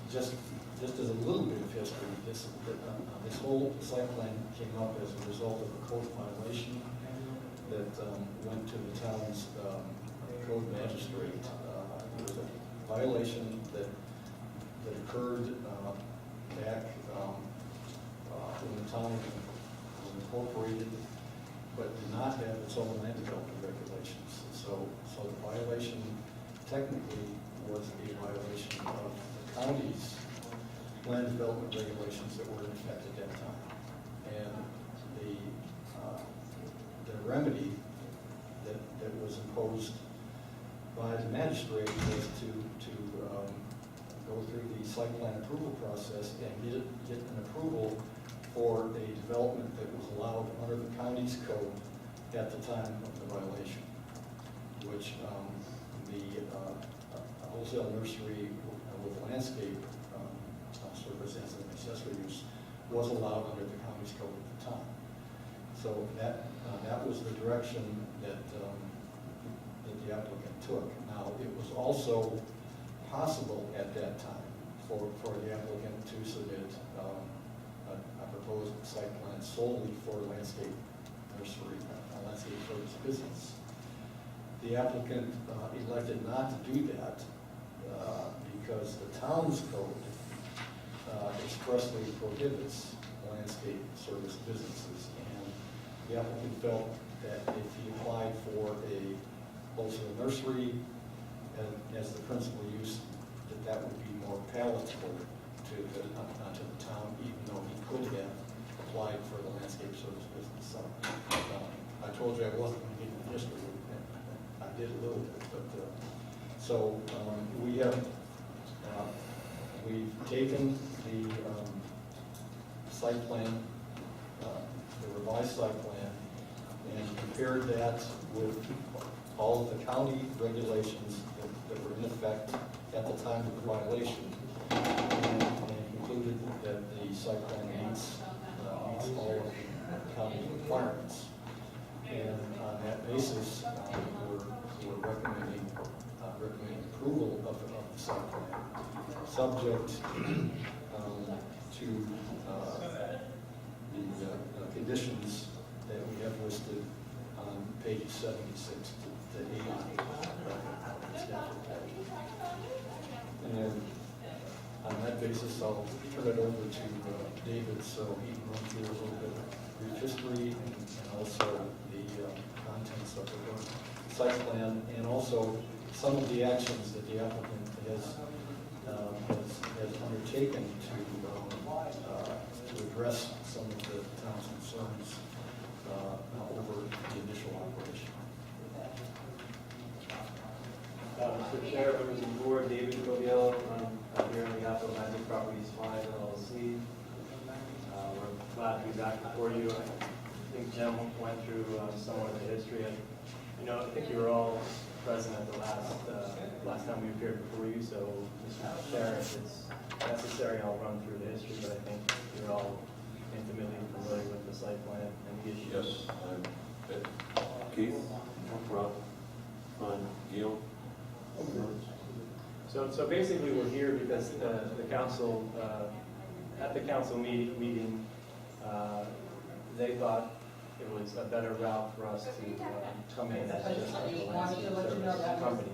just as a little bit of history, this whole site plan came up as a result of a code violation that went to the town's code magistrate. It was a violation that occurred back when the town was incorporated, but did not have its own land development regulations. So the violation technically was a violation of the county's land development regulations that were in effect at that time. And the remedy that was imposed by the magistrate was to go through the site plan approval process and get an approval for a development that was allowed under the county's code at the time of the violation, which the wholesale nursery with landscape service as an accessory use was allowed under the county's code at the time. So that was the direction that the applicant took. Now, it was also possible at that time for the applicant to submit a proposed site plan solely for landscape nursery, landscape service business. The applicant elected not to do that because the town's code expressly prohibits landscape service businesses, and the applicant felt that if he applied for a wholesale nursery as the principal use, that would be more palatable to the town, even though he could have applied for the landscape service business. So I told you I wasn't going to get into history, and I did a little bit, but so we've taken the site plan, the revised site plan, and compared that with all of the county regulations that were in effect at the time of the violation, and concluded that the site plan meets all of the county requirements. And on that basis, we're recommending approval of the site plan, subject to the conditions that we have listed on pages 76 to 80. And on that basis, I'll turn it over to David so he can run through a little bit of brief history and also the contents of the site plan, and also some of the actions that the applicant has undertaken to address some of the town's concerns over the initial operation. Mr. Chair, members of the board, David Coviello, I'm here on behalf of Atlantic Properties 5 LLC. We're glad to be back before you. I think Jim went through somewhat of the history. And, I think you were all present at the last time we appeared before you, so Mr. Chair, if it's necessary, I'll run through the history, but I think you're all intimately familiar with the site plan and the issues. Yes. Keith? Rob? Fine. Gil? So basically, we're here because the council, at the council meeting, they thought it was a better route for us to come in as just a landscape service company.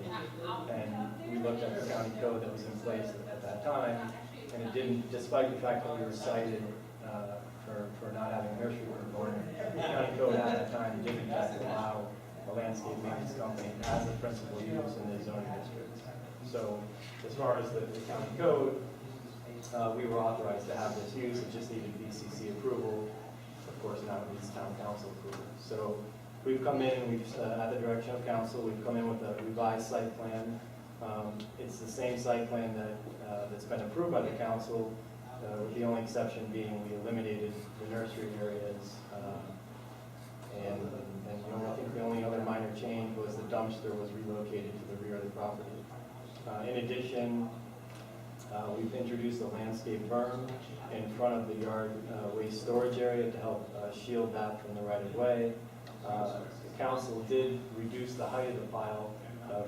And we looked at the county code that was in place at that time, and it didn't, despite the fact that we were cited for not having a nursery component, the county code at that time didn't in fact allow a landscape maintenance company as the principal use in the zoning district. So as far as the county code, we were authorized to have this use. It just needed BCC approval. Of course, now it needs town council approval. So we've come in, at the direction of council, we've come in with a revised site plan. It's the same site plan that's been approved by the council, with the only exception being we eliminated the nursery areas. I think the only other minor change was the dumpster was relocated to the rear of the property. In addition, we've introduced a landscape berm in front of the yard waste storage area to help shield that from the right-of-way. The council did reduce the height of the pile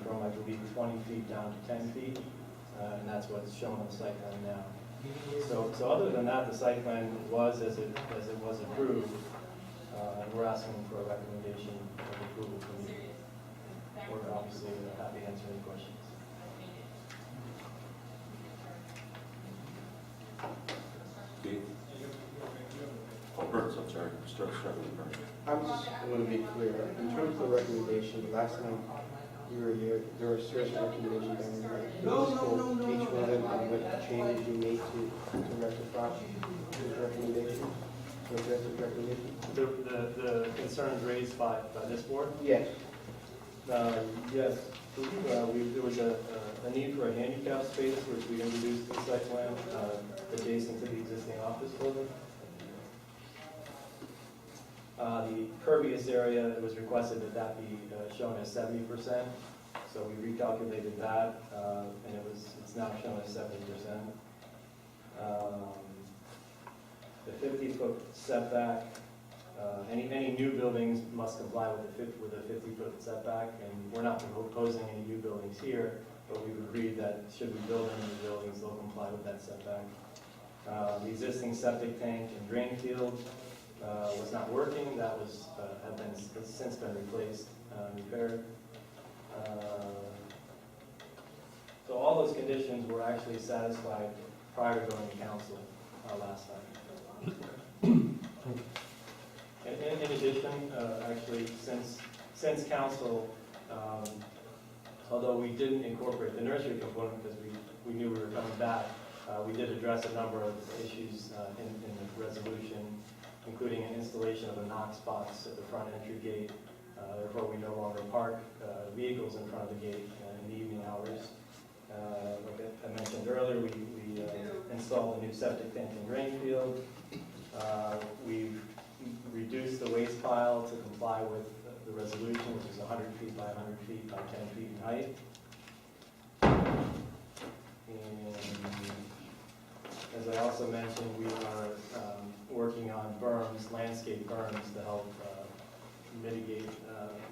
from, I believe, 20 feet down to 10 feet, and that's what's shown on the site plan now. So other than that, the site plan was as it was approved, and we're asking for a recommendation of approval from you. We're obviously happy to answer any questions. Keith? Oh, Burns, I'm sorry. Start with Burns. I'm just going to be clear. In terms of the recommendation, the last time you were here, there were certain recommendations that were made. Each one of them and what changes you made to rectify this recommendation, to address this recommendation? The concerns raised by this board? Yes. Yes. There was a need for a handicap space, which we introduced in the site plan, adjacent to the existing office building. The pervious area, it was requested that be shown as 70%. So we recalculated that, and it's now shown as 70%. The 50-foot setback, any new buildings must comply with a 50-foot setback, and we're not proposing any new buildings here, but we've agreed that should we build any new buildings, they'll comply with that setback. The existing septic tank and drain field was not working. That has since been replaced, repaired. So all those conditions were actually satisfied prior to going to council last time. In addition, actually, since council, although we didn't incorporate the nursery component because we knew we were coming back, we did address a number of issues in the resolution, including an installation of a Knox box at the front entry gate. Therefore, we no longer park vehicles in front of the gate in the evening hours. Like I mentioned earlier, we installed a new septic tank and drain field. We've reduced the waste pile to comply with the resolution, which is 100 feet by 100 feet by 10 feet in height. And as I also mentioned, we are working on berms, landscape berms, to help mitigate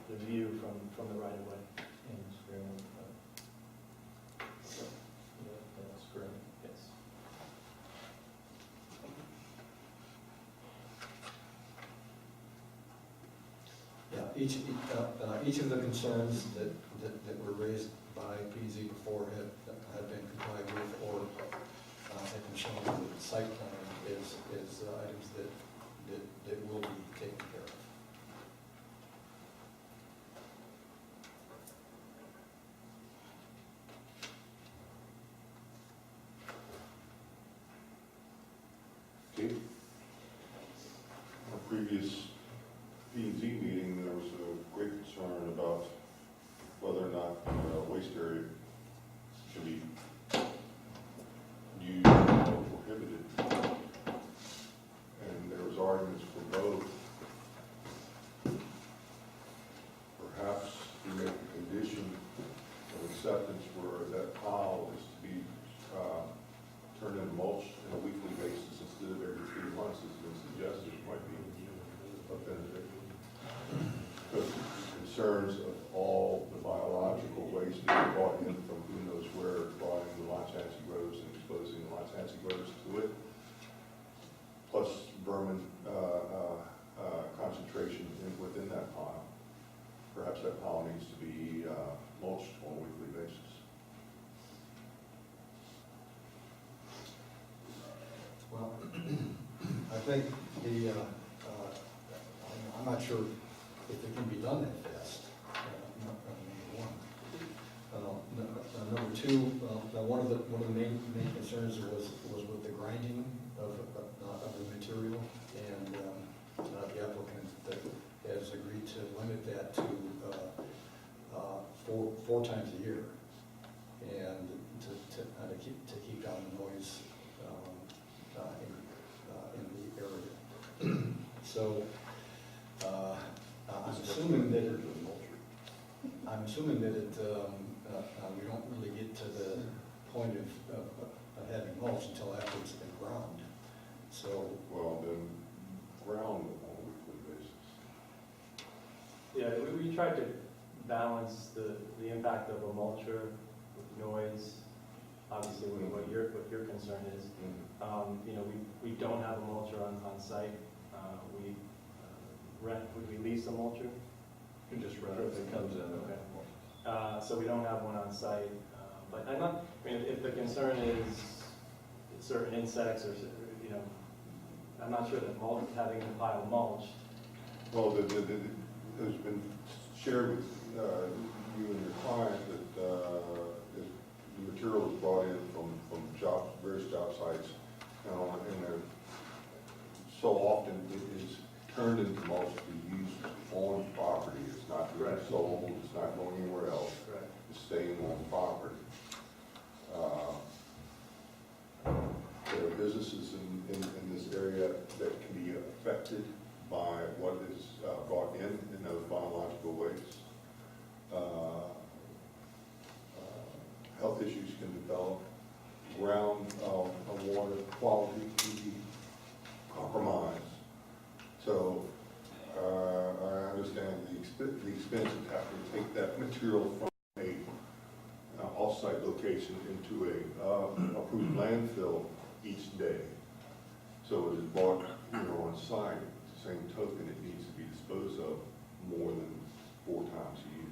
the view from the right-of-way. agreement. That's correct. Yes. Yeah, each of the concerns that were raised by PZ before have been complied with or have been shown in the site plan is items that will be taken care of. Okay. Our previous P and Z meeting, there was a great concern about whether or not the waste area should be used or prohibited. And there was arguments for both. Perhaps we make a condition of acceptance where that pile is to be turned into mulch on a weekly basis instead of every 3 months, as been suggested, might be a benefit. Because concerns of all the biological waste being brought in from who knows where, brought into the Lachansky groves and exposing the Lachansky groves to it, plus vermin concentration within that pile. Perhaps that pile needs to be mulched on a weekly basis. Well, I think I'm not sure if it can be done that fast, number one. Number two, one of the main concerns was with the grinding of the material, and the applicant has agreed to limit that to 4 times a year, and to keep down the noise in the area. So I'm assuming that we don't really get to the point of having mulch until after it's been ground. So Well, then ground on a weekly basis. Yeah, we tried to balance the impact of a mulcher with noise, obviously what your concern is. You know, we don't have a mulcher on site. We would we lease a mulcher? You can just run it if it comes in. Okay. So we don't have one on site, but I mean, if the concern is certain insects or, you know, I'm not sure that having a pile mulched. Well, it's been shared with you and your client that the material is brought in from various job sites, and they're so often it is turned into mulch to be used on property. It's not being sold, it's not going anywhere else. Correct. It's staying on property. There are businesses in this area that can be affected by what is brought in those biological wastes. Health issues can develop. Ground water quality can be compromised. So I understand the expense of having to take that material from a off-site location into a approved landfill each day. So it is brought on site. The same token, it needs to be disposed of more than 4 times a year.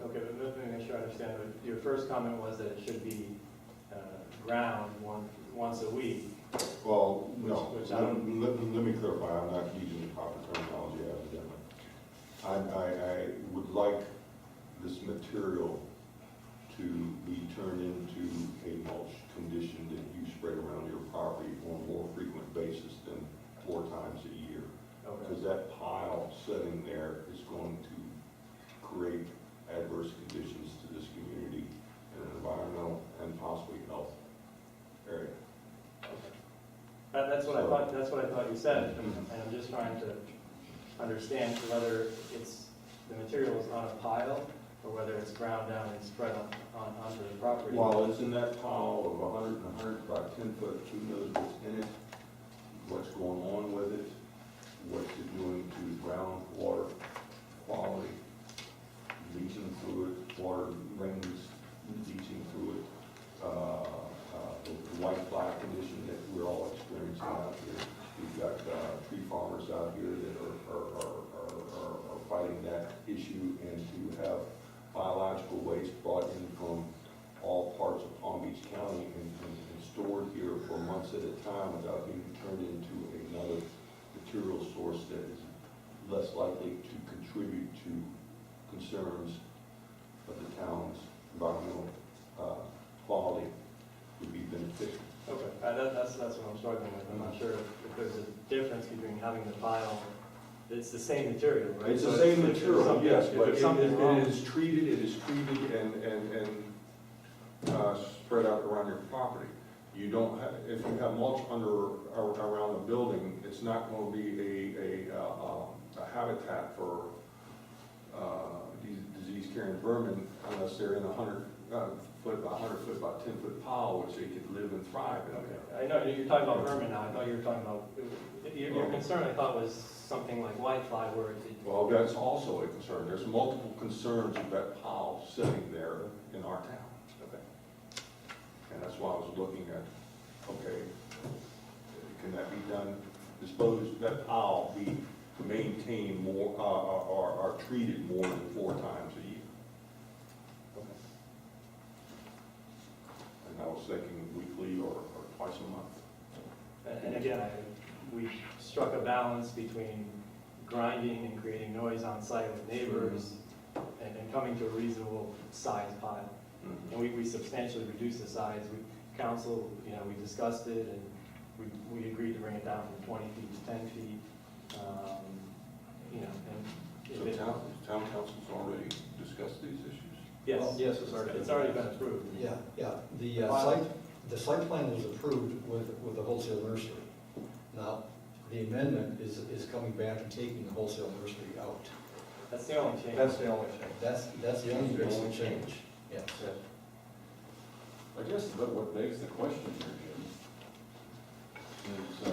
Okay, but let me make sure I understand. Your first comment was that it should be ground once a week. Well, no, Which I don't- let me clarify, I'm not using the proper terminology evidently. I would like this material to be turned into a mulch condition that you spread around your property on a more frequent basis than 4 times a year. Okay. Because that pile sitting there is going to create adverse conditions to this community in an environmental and possibly health area. That's what I thought. That's what I thought you said, and I'm just trying to understand whether the material is on a pile or whether it's ground down and spread onto the property. While it's in that pile of 100 and 100 by 10 foot, who knows what's in it, what's going on with it, what's it doing to groundwater quality, leaching fluid issue and to have biological waste brought in from all parts of Palm Beach County and stored here for months at a time without being turned into another material source that is less likely to contribute to concerns of the town's environmental quality would be beneficial. Okay, that's what I'm struggling with. I'm not sure if there's a difference between having the pile, it's the same material, right? It's So the same if there's material, something- yes, if but there's something wrong- it is treated and spread out around your property. You don't have, if you have mulch around the building, it's not going to be a habitat for these disease-carrying vermin unless they're in a 100-foot by 100-foot by 10-foot pile, which they could live and thrive in. Okay, I know, you're talking about vermin now, I thought you were talking about, your concern, I thought, was something like whitefly, where it, Well, that's also a concern. There's multiple concerns of that pile sitting there in our town. okay. And that's why I was looking at, okay, can that be done, that pile be maintained more, or treated more than 4 times a year? Okay. And I was thinking weekly or twice a month. And again, we struck a balance between grinding and creating noise on site with neighbors and coming to a reasonable size pile. And we substantially reduced the size. Council, we discussed it and we agreed to bring it down from 20 feet to 10 feet. So town council's already discussed these issues? Yes, Yes, it's already been approved. Yeah, the site plan was approved with the wholesale nursery. Now, the amendment is coming back and taking the wholesale nursery out. That's the only change. That's the only change. That's the only basic change, yes. I guess what begs the question here, Jim, is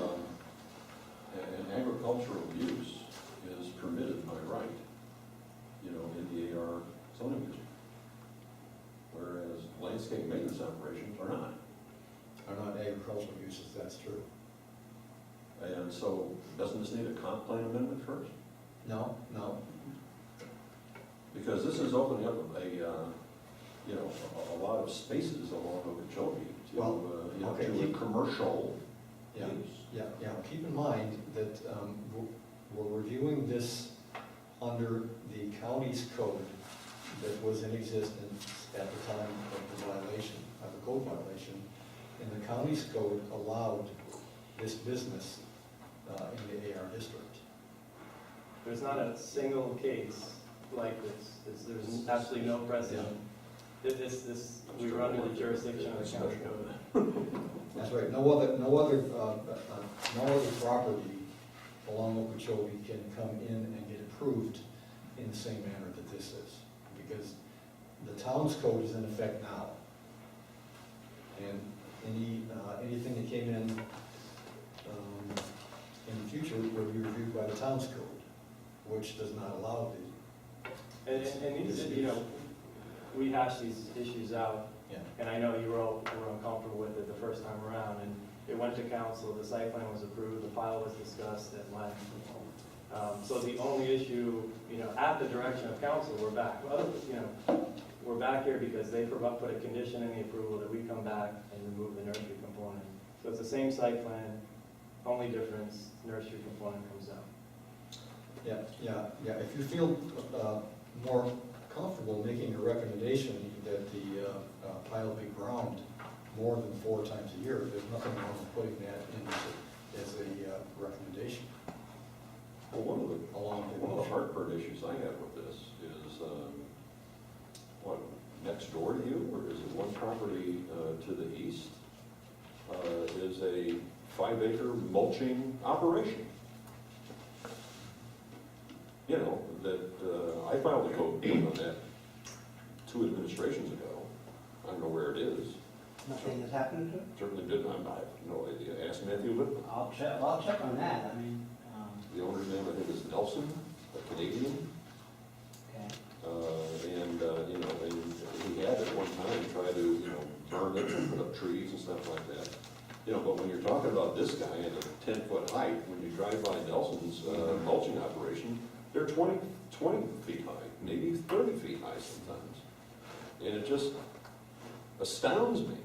an agricultural use is permitted by right, in the AR zoning district, whereas landscape maintenance operations are not. Are not agricultural uses, that's true. And so, doesn't this need a comp plan amendment first? No. Because this is opening up a lot of spaces along Okeechobee to, Well, okay, to a commercial Yeah, use. yeah. Keep in mind that we're reviewing this under the county's code that was in existence at the time of the violation, of the code violation. And the county's code allowed this business in the AR district. There's not a single case like this. There's absolutely no precedent. We were under the jurisdiction of the county code. That's right. No other property along Okeechobee can come in and get approved in the same manner that this is, because the town's code is in effect now. And anything that came in the future will be reviewed by the town's code, which does not allow the. And these, we hashed these issues out. Yeah. And I know you were uncomfortable with it the first time around, and it went to council, the site plan was approved, the file was discussed at length. So the only issue, at the direction of council, we're back. We're back here because they put a condition in the approval that we come back and remove the nursery component. So it's the same site plan, only difference, nursery component comes out. Yeah. If you feel more comfortable making a recommendation that the pile be ground more than 4 times a year, there's nothing wrong with putting that in as a recommendation. Well, one of the heartburn issues I have with this is, next door to you, or is it one property to the east, is a 5-acre mulching operation? I filed a code on that 2 administrations ago. I don't know where it is. Nothing has happened to it? Certainly didn't. I have no idea. Ask Matthew Whitman. I'll check on that, The owner's name, I think, is Nelson, a Canadian. okay. And he had at one time tried to, burn it and put up trees and stuff like that. But when you're talking about this guy at a 10-foot height, when you drive by Nelson's mulching operation, they're 20 feet high, maybe 30 feet high sometimes. And it just astounds me.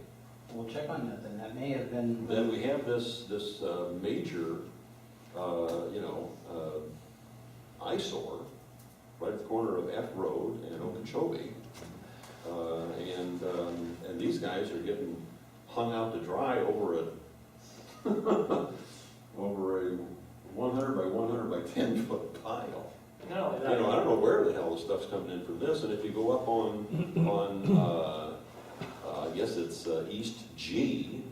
We'll check on that, then. That may have been. Then we have this major, eyesore right at the corner of F Road and Okeechobee. And these guys are getting hung out to dry over a, over a 100 by 100 by 10 foot pile. No, I don't know where the hell the stuff's coming in from this, and if you go up on, I guess it's East G,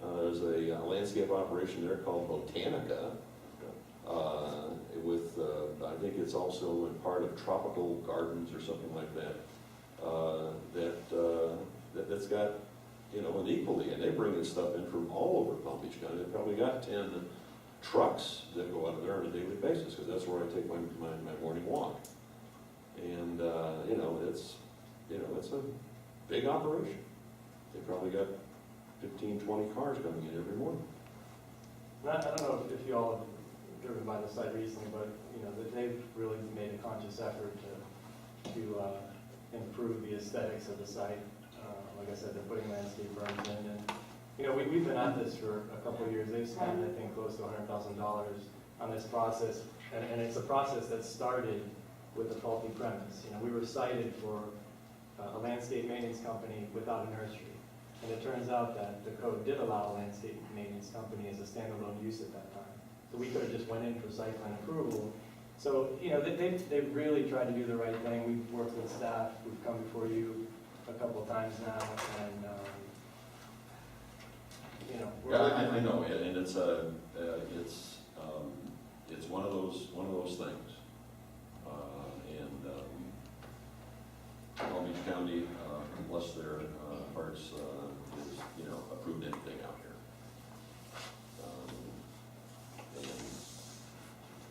there's a landscape operation there called Botanica, with, I think it's also in part of Tropical Gardens or something like that, that's got, an equally, and they bring this stuff in from all over Palm Beach County. They've probably got 10 trucks that go out of there on a daily basis, because that's where I take my morning walk. And, it's a big operation. They probably got 15, 20 cars coming in every morning. I don't know if you all have driven by the site recently, but, that they've really made a conscious effort to improve the aesthetics of the site. Like I said, they're putting landscape berms in, and, we've been at this for a couple of years. They've spent, I think, close to $100,000 on this process, and it's a process that started with a faulty premise. We were cited for a landscape maintenance company without a nursery. And it turns out that the code did allow a landscape maintenance company as a standalone use at that time. So we could have just went in for site plan approval. So, they've really tried to do the right thing. We've worked with staff, we've come before you a couple of times now, and, Yeah, I know, and it's one of those things. Palm Beach County, bless their hearts, is, approved anything out here. And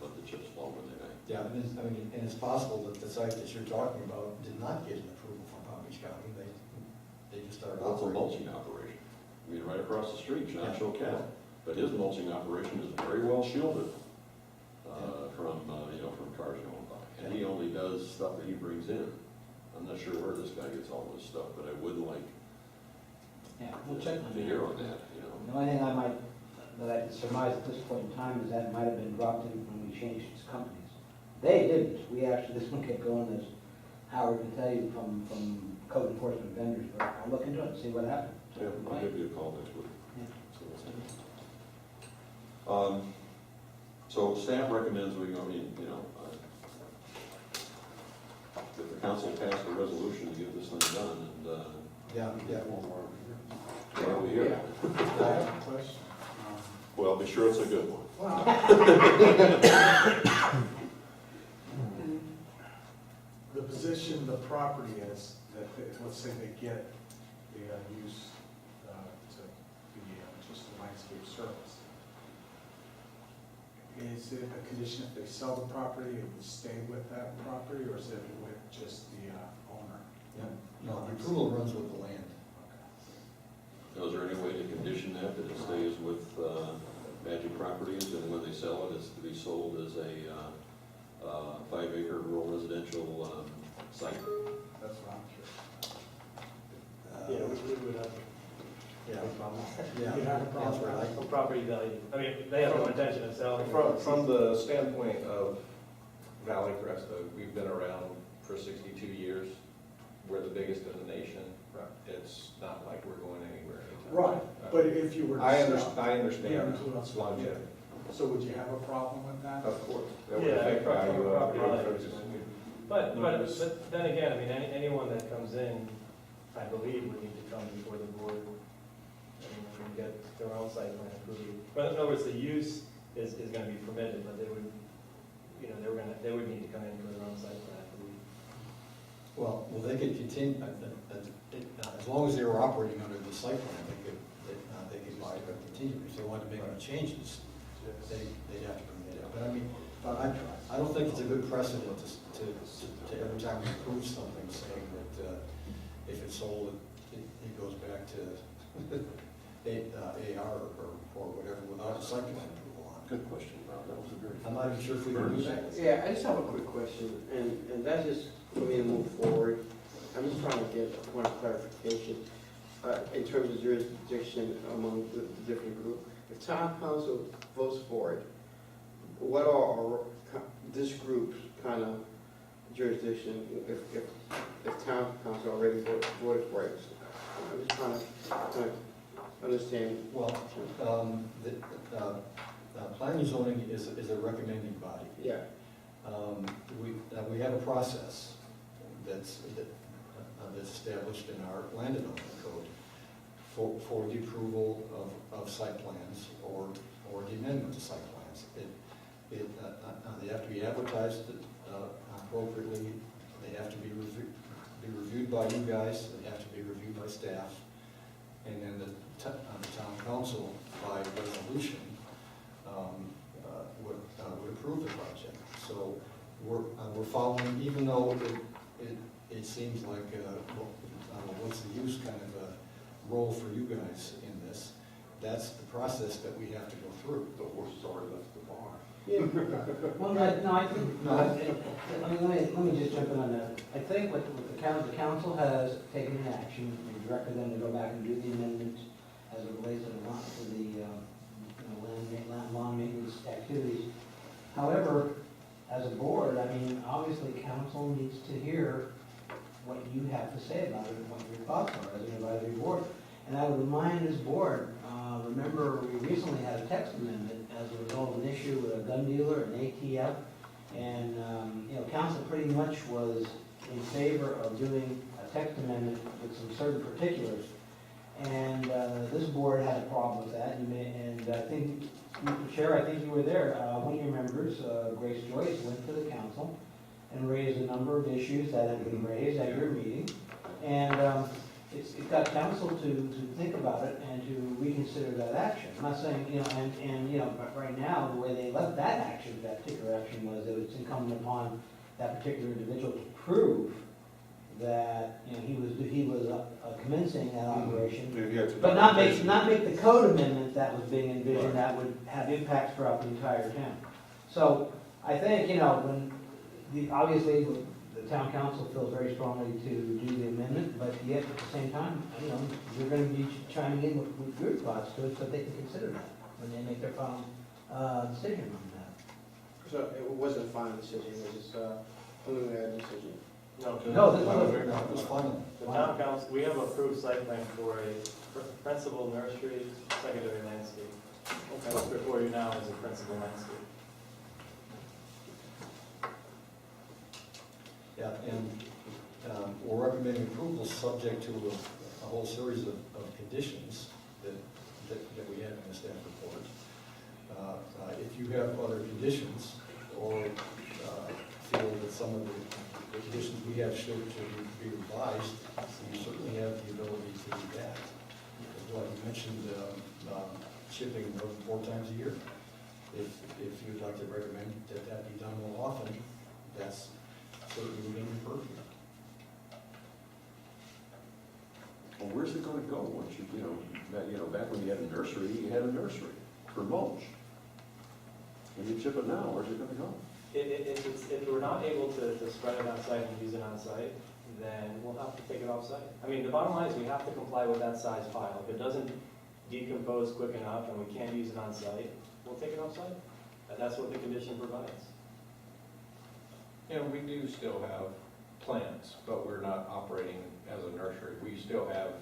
let the chips fall where they may. Yeah, and it's possible that the site that you're talking about did not get an approval from Palm Beach County. They just started Well, it's a operating. mulching operation. Right across the street, John Yeah. Choquette. But his mulching operation is very well shielded from cars going by. And he only does stuff that he brings in. I'm not sure where this guy gets all this stuff, but I would like Yeah, we'll check on to that. hear on that, The only thing that I could surmise at this point in time is that it might have been dropped in when we changed companies. They didn't. We actually, this one kept going, as Howard can tell you, from code enforcement vendors, but I'll look into it and see what happened. Yeah, I'll give you a call next week. Yeah. So staff recommends we go, if the council passed a resolution to get this thing done, and, Yeah. why are we here? I have a question. Well, be sure it's a good one. The position the property is, let's say they get the use to be just a landscape service. Is it a condition if they sell the property, it would stay with that property, or is it with just the owner? Yeah. No, the approval runs with the land. Is there any way to condition that it stays with Magic Properties, and when they sell it, it's to be sold as a 5-acre rural residential site? That's what I'm we would have Yeah. a problem. Yeah. You have a problem. That's right. For property value. They have no intention of selling. From the standpoint of Valley Crest, we've been around for 62 years. We're the biggest in the nation. It's not like we're going anywhere anytime. Right, but if you were to I sell. understand Influence longevity. So would you have a problem with that? Of course. That would Yeah, affect value of property the values. infrastructure. But then again, anyone that comes in, I believe, would need to come before the board and get their own site plan approved. But in other words, the use is going to be permitted, but they would, they would need to come in for their own site plan, I believe. Well, they could continue, as long as they were operating under the site plan, they could continue. If they wanted to make any changes, they'd have to bring it up. But I don't think it's a good precedent to every time we approve something, saying that if it's sold, it goes back to AR or whatever without a site plan approval on it. Good question, Bob, that was a very. I'm not even sure if we can do that. Yeah, I just have a quick question, and that's just for me to move forward. I'm just trying to get a point of clarification in terms of jurisdiction among the different group. If town council votes for it, what are this group's kind of jurisdiction if town council already voted for it? I'm just trying to understand. Well, planning and zoning is a recommending body. Yeah. We have a process that's established in our land development code for the approval of site plans or the amendment to site plans. They have to be advertised appropriately. They have to be reviewed by you guys. They have to be reviewed by staff. And then the town council, by resolution, would approve the project. So we're following, even though it seems like, what's the use kind of a role for you guys in this, that's the process that we have to go through. The horse has already left the barn. Well, no, I think, let me just jump in on that. I think what the council has taken an action, we directed them to go back and do the amendment as it relates to the lawn maintenance activities. However, as a board, I mean, obviously council needs to hear what you have to say about it and what your thoughts are as an advisory board. And I would remind this board, remember we recently had a text amendment as a result of an issue with a gun dealer, an ATF, and council pretty much was in favor of doing a text amendment with some certain particulars. And this board had a problem with that, and I think, Mr. Chair, I think you were there. One of your members, Grace Joyce, went to the council and raised a number of issues that had been raised at your meeting. And it got council to think about it and to reconsider that action. I'm not saying, but right now, the way they left that particular action was that it's incumbent upon that particular individual to prove that, he was commencing that operation, but not make the code amendment that was being envisioned that would have impacts throughout the entire town. So I think, when obviously the town council feels very strongly to do the amendment, but yet at the same time, you're going to be chiming in with your thoughts to it so they can consider that when they make their final decision on that. So it wasn't a final decision, it was just a preliminary decision. No, It was final. The town council, we have approved site plan for a principal nursery, secondary landscape. And what's before you now is a principal landscape. Yeah, and we're recommending approval subject to a whole series of conditions that we have in the staff report. If you have other conditions or feel that some of the conditions we have should be revised, you certainly have the ability to do that. Like you mentioned, shipping more than 4 times a year. If you'd like to recommend that be done more often, that's certainly within your purview. Well, where's it gonna go once back when you had a nursery for mulch. When you chip it now, where's it gonna go? If we're not able to spread it outside and use it on site, then we'll have to take it off site. I mean, the bottom line is we have to comply with that size pile. If it doesn't decompose quick enough and we can't use it on site, we'll take it off site. That's what the condition provides. We do still have plants, but we're not operating as a nursery. We still have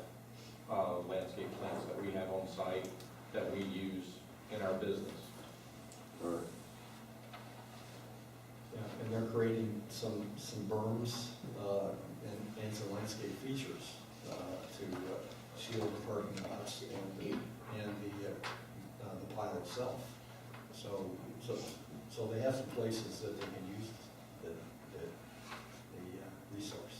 landscape plants that we have on site that we use in our business. All right. Yeah, and they're creating some berms and some landscape features to shield the parking lots and the pile itself. So they have some places that they can use the resource.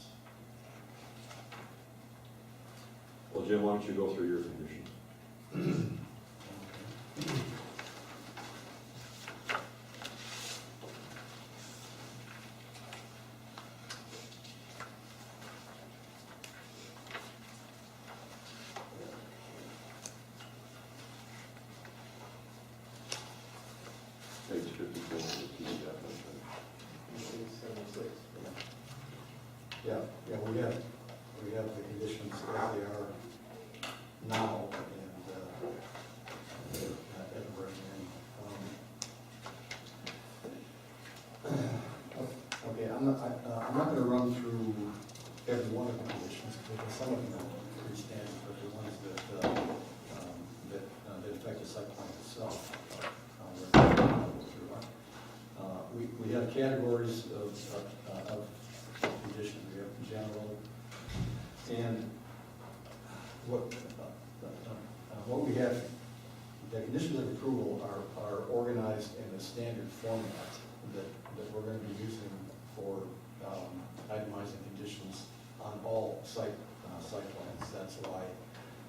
Well, Jim, why don't you go through your conditions? Yeah, we have the conditions as they are now, and everywhere. Okay, I'm not gonna run through every one of the conditions, because some of them are pretty standard, but the ones that affect the site plan itself, we have categories of conditions. We have general, and what we have, the conditions of approval are organized in a standard format that we're going to be using for itemizing conditions on all site plans. That's why,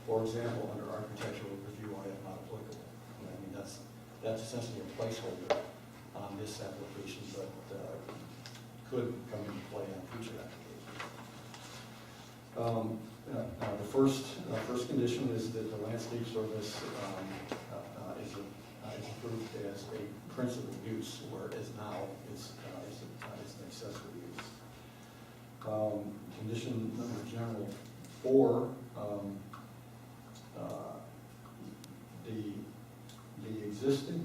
for example, under architectural review, I am not applicable. I mean, that's essentially a placeholder on this application, but could come into play on future applications. The first condition is that the landscape service is approved as a principal use, whereas now it's an accessory use. Condition number general 4, the existing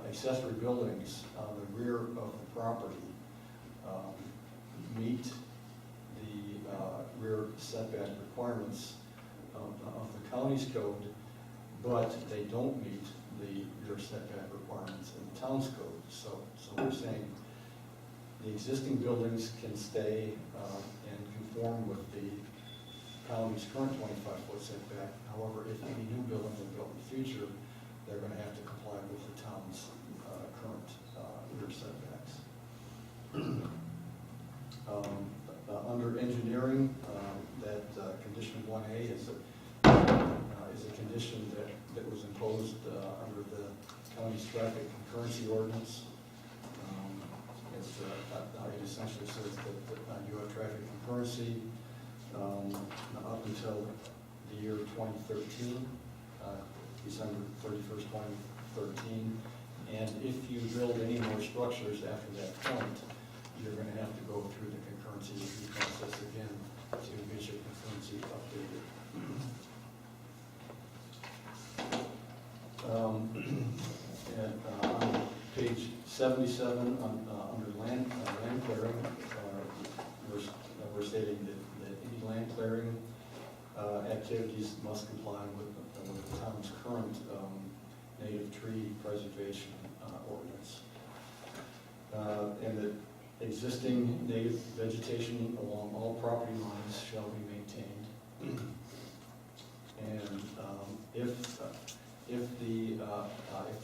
accessory buildings on the rear of the property meet the rear setback requirements of the county's code, but they don't meet the rear setback requirements in the town's code. So we're saying the existing buildings can stay and conform with the county's current 25-foot setback. However, if any new buildings are built in the future, they're going to have to comply with the town's current rear setbacks. Under engineering, that condition 1A is a condition that was imposed under the county's traffic concurrency ordinance. It essentially says that you have traffic concurrency up until the year 2013, December 31st, 2013. And if you build any more structures after that point, you're going to have to go through the concurrency review process again to get your concurrency updated. And on page 77, under land clearing, we're stating that any land clearing activities must comply with the town's current native tree preservation ordinance. And that existing native vegetation along all property lines shall be maintained. And if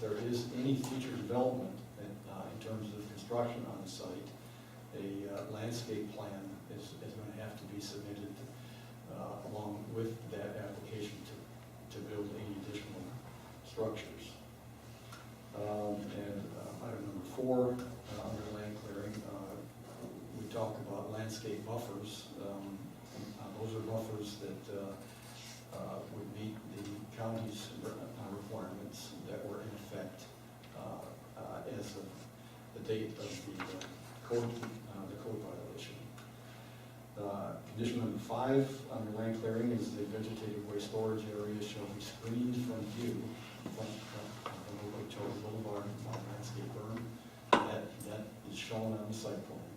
there is any future development in terms of construction on the site, a landscape plan is going to have to be submitted along with that application to build any additional structures. And item number 4, under land clearing, we talk about landscape buffers. Those are buffers that would meet the county's requirements that were in effect as of the date of the code violation. Condition number 5 under land clearing is the vegetative waste storage area shall be screened from view from Total Boulevard by landscape berm. That is shown on the site plan.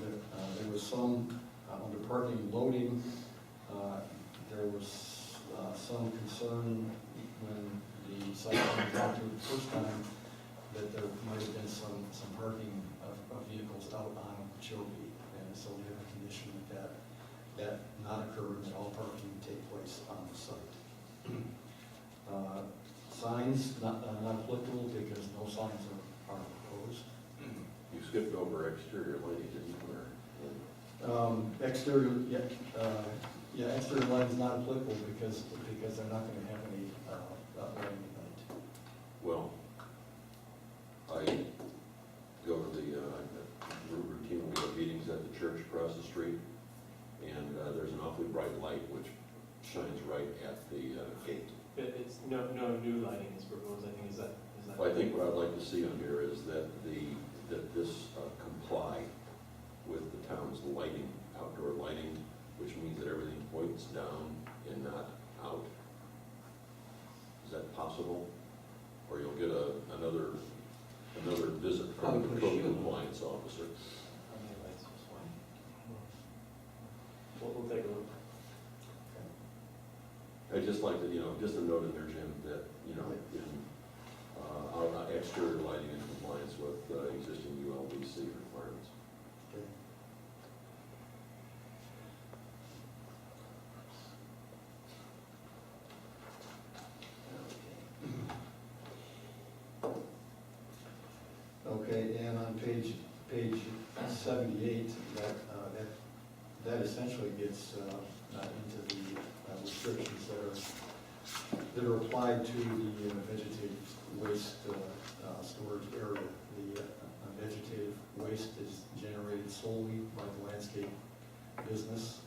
There was some under parking and loading. There was some concern when the site plan was out the first time that there might have been some parking of vehicles out on Okeechobee, and so we have a condition that not occur, and that all parking take place on the site. Signs not applicable because no signs are proposed. You skipped over exterior lighting, didn't you? Exterior, exterior lighting is not applicable because they're not going to have any lighting at night. Well, I go to the routine, we have meetings at the church across the street, and there's an awfully bright light which shines right at the gate. It's no new lighting is proposed, I think, is that? I think what I'd like to see on here is that this comply with the town's lighting, outdoor lighting, which means that everything points down and not out. Is that possible? Or you'll get another visit from the code compliance officer. We'll take a look. I'd just like to, just a note in there, Jim, that, in our exterior lighting in compliance with existing ULBC requirements. Okay, and on page 78, that essentially gets into the restrictions that are applied to the vegetative waste storage area. The vegetative waste is generated solely by the landscape business,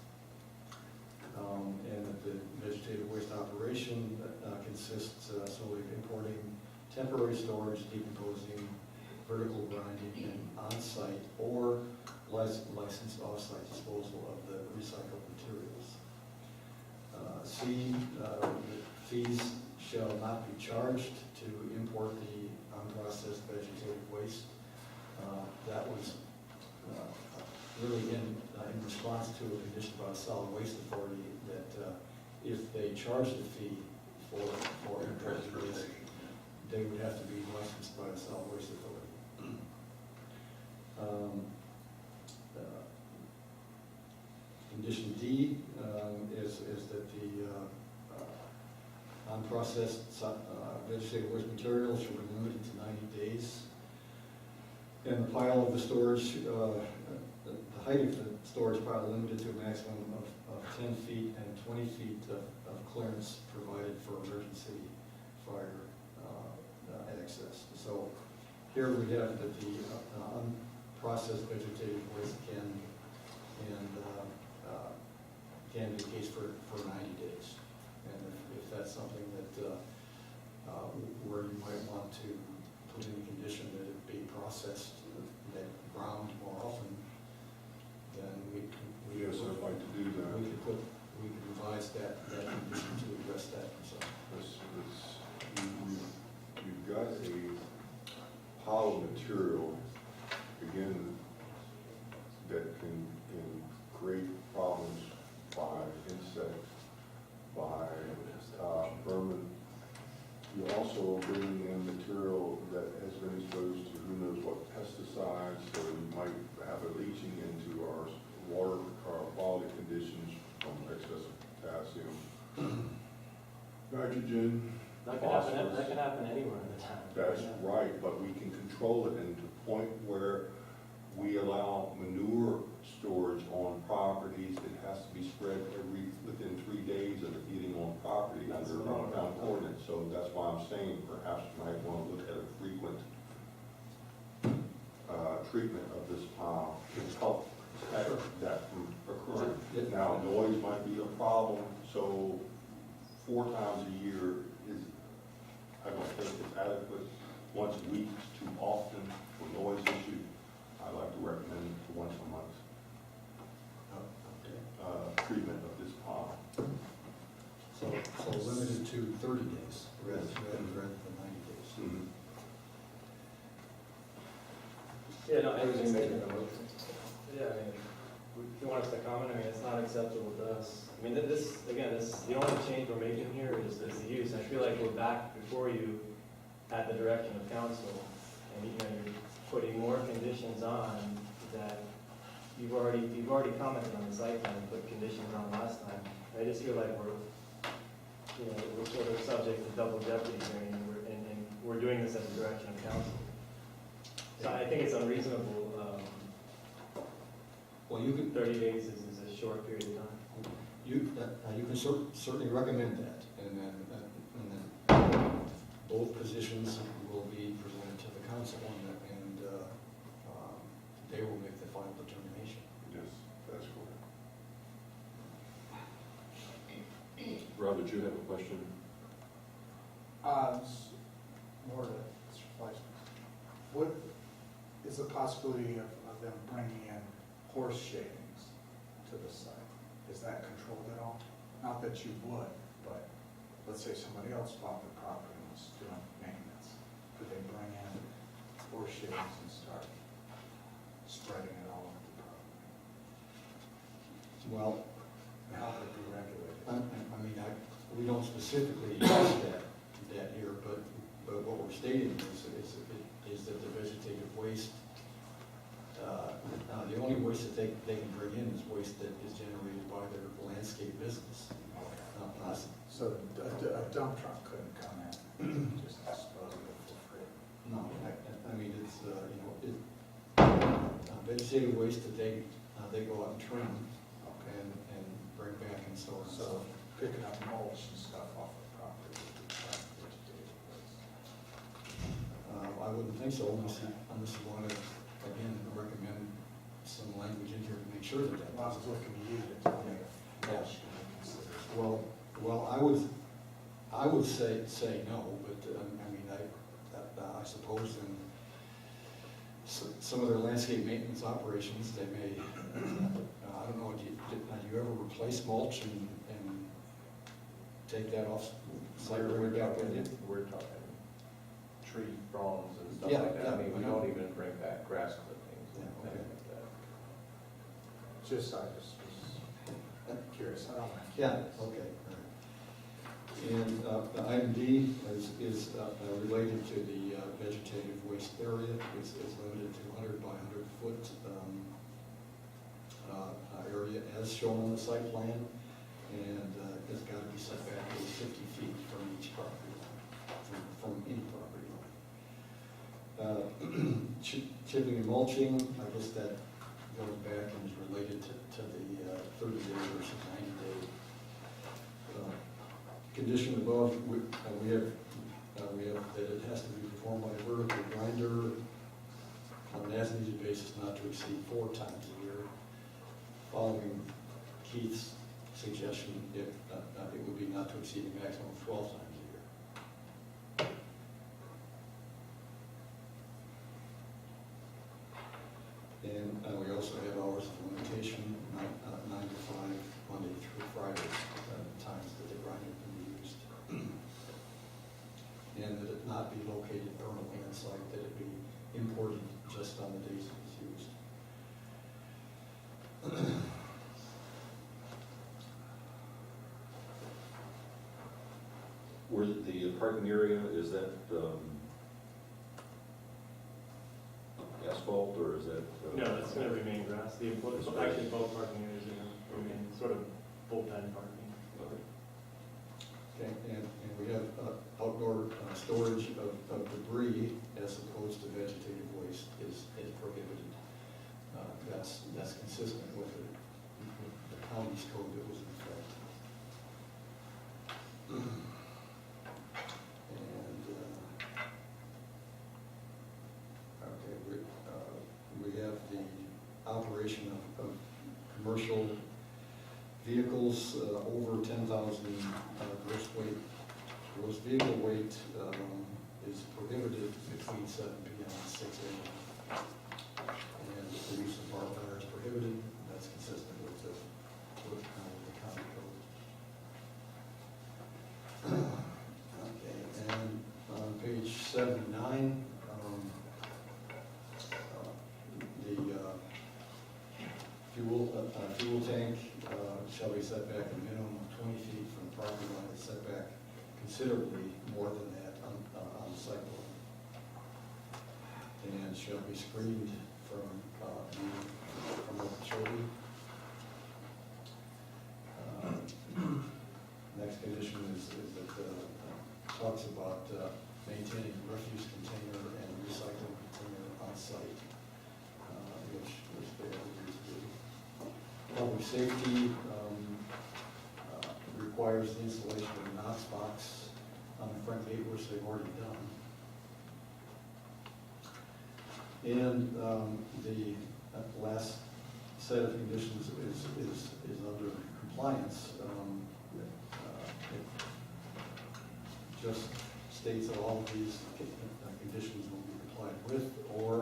and that the vegetative waste operation consists solely of importing temporary storage, decomposing, vertical grinding, and on-site or licensed off-site disposal of the recycled materials. C, fees shall not be charged to import the unprocessed vegetative waste. That was really in response to a condition by the Solid Waste Authority that if they charge the fee for imported waste, they would have to be licensed by the Solid Waste Authority. Condition D is that the unprocessed vegetative waste materials should be limited to 90 days. And the pile of the storage, the height of the storage pile limited to a maximum of 10 feet and 20 feet of clearance provided for emergency fire access. So here we have that the unprocessed vegetative waste can be the case for 90 days. And if that's something that where you might want to put in a condition that it be processed, that ground more often, then we Yes, I'd like to do that. we could revise that condition to address that concern. You've got a pile of material, again, that can create problems by insects, by vermin. You also bring in material that has been exposed to who knows what pesticides, so you might have a leaching into our water quality conditions from excessive potassium, nitrogen, That phosphorus. can happen anywhere in the town. That's right, but we can control it and to the point where we allow manure storage on properties. It has to be spread within 3 days of it getting on property under our town ordinance. So that's why I'm saying perhaps you might want to look at a frequent treatment of this pile to help that from occurring. Now, noise might be a problem, so 4 times a year is, I don't think it's adequate. Once a week is too often for noise issue. I like to recommend once a month treatment of this pile. So limited to 30 days rather than 90 days. Mm-hmm. Yeah, no, I was just making a motion. Yeah, I mean, if you want us to comment, I mean, it's not acceptable to us. I mean, the only change we're making here is the use. I feel like we're back before you at the direction of council, and you're putting more conditions on that you've already commented on the site plan and put conditions on last time. I just feel like we're sort of subject to double jeopardy here, and we're doing this at the direction of council. So I think it's unreasonable. Well, you can 30 days is a short period of time. you can certainly recommend that, and then both positions will be presented to the council, and they will make the final determination. Yes, that's correct. Rob, did you have a question? More to Mr. Fleischman. What, is the possibility of them bringing in horse shavings to the site. Is that controlled at all? Not that you would, but let's say somebody else bought the property and was doing maintenance. Could they bring in horse shavings and start spreading it all over the property? Well, And how would it be regulated? I mean, we don't specifically use that here, but what we're stating is that the vegetative waste, the only waste that they can bring in is waste that is generated by their landscape business. So a dump truck couldn't come in, just dispose of it for free? No, I mean, it's, vegetative waste that they go out and trim and bring back and so on. So picking up mulch and stuff off the property would be part of vegetative waste? I wouldn't think so unless you want to, again, recommend some language in here to make sure that that. Well, I was looking to you to tell me if mulch can be considered. Well, I would say no, but I mean, I suppose in some of their landscape maintenance operations, they may, I don't know, do you ever replace mulch and take that off site? We're talking tree fronds and stuff Yeah, like that. I mean, we I know. don't even bring back grass clippings and Yeah, okay. things like that. I just was curious. I don't know. Yeah, okay. All right. And the item D is related to the vegetative waste area. It's limited to 100 by 100 foot area as shown on the site plan, and it's got to be set back at least 50 feet from each property line, from any property line. Chipping and mulching, I guess that goes back and is related to the 30-day versus 90-day condition above. We have that it has to be performed by a vertical grinder on an as-needed basis not to exceed 4 times a year. Following Keith's suggestion, it would be not to exceed a maximum of 12 times a year. And we also have hours of limitation, 9 to 5, Monday through Friday, times that the grinder can be used. And that it not be located permanently on site, that it be imported just on the days it is used. Where the parking area, is that asphalt or is that? No, it's going to remain grass. The employees, actually both parking areas are going to remain sort of bullpen parking. Okay, and we have outdoor storage of debris as opposed to vegetative waste is prohibited. That's consistent with the county's code that was in effect. And, okay, we have the operation of commercial vehicles over 10,000 gross weight. Gross vehicle weight is prohibited between 7 p.m. and 6 a.m. And the use of bar fire is prohibited. That's consistent with the county code. Okay, and on page 79, the fuel tank shall be set back a minimum of 20 feet from the property line. It's set back considerably more than that on the site line. And shall be screened from open shoulder. Next condition is that talks about maintaining refuse container and recycling container on site, which they agreed to do. Public safety requires the installation of a Knox box on the front gate, which they've already done. And the last set of conditions is under compliance. It just states that all of these conditions will be complied with, or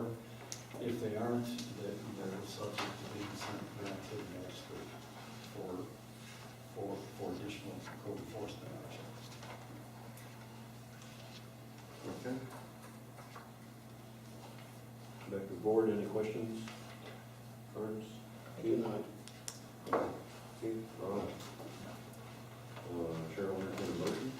to the magistrate for additional code enforcement action. Okay. Back to the board, any questions? Cards? Keep mine. All right. Chair will entertain a motion.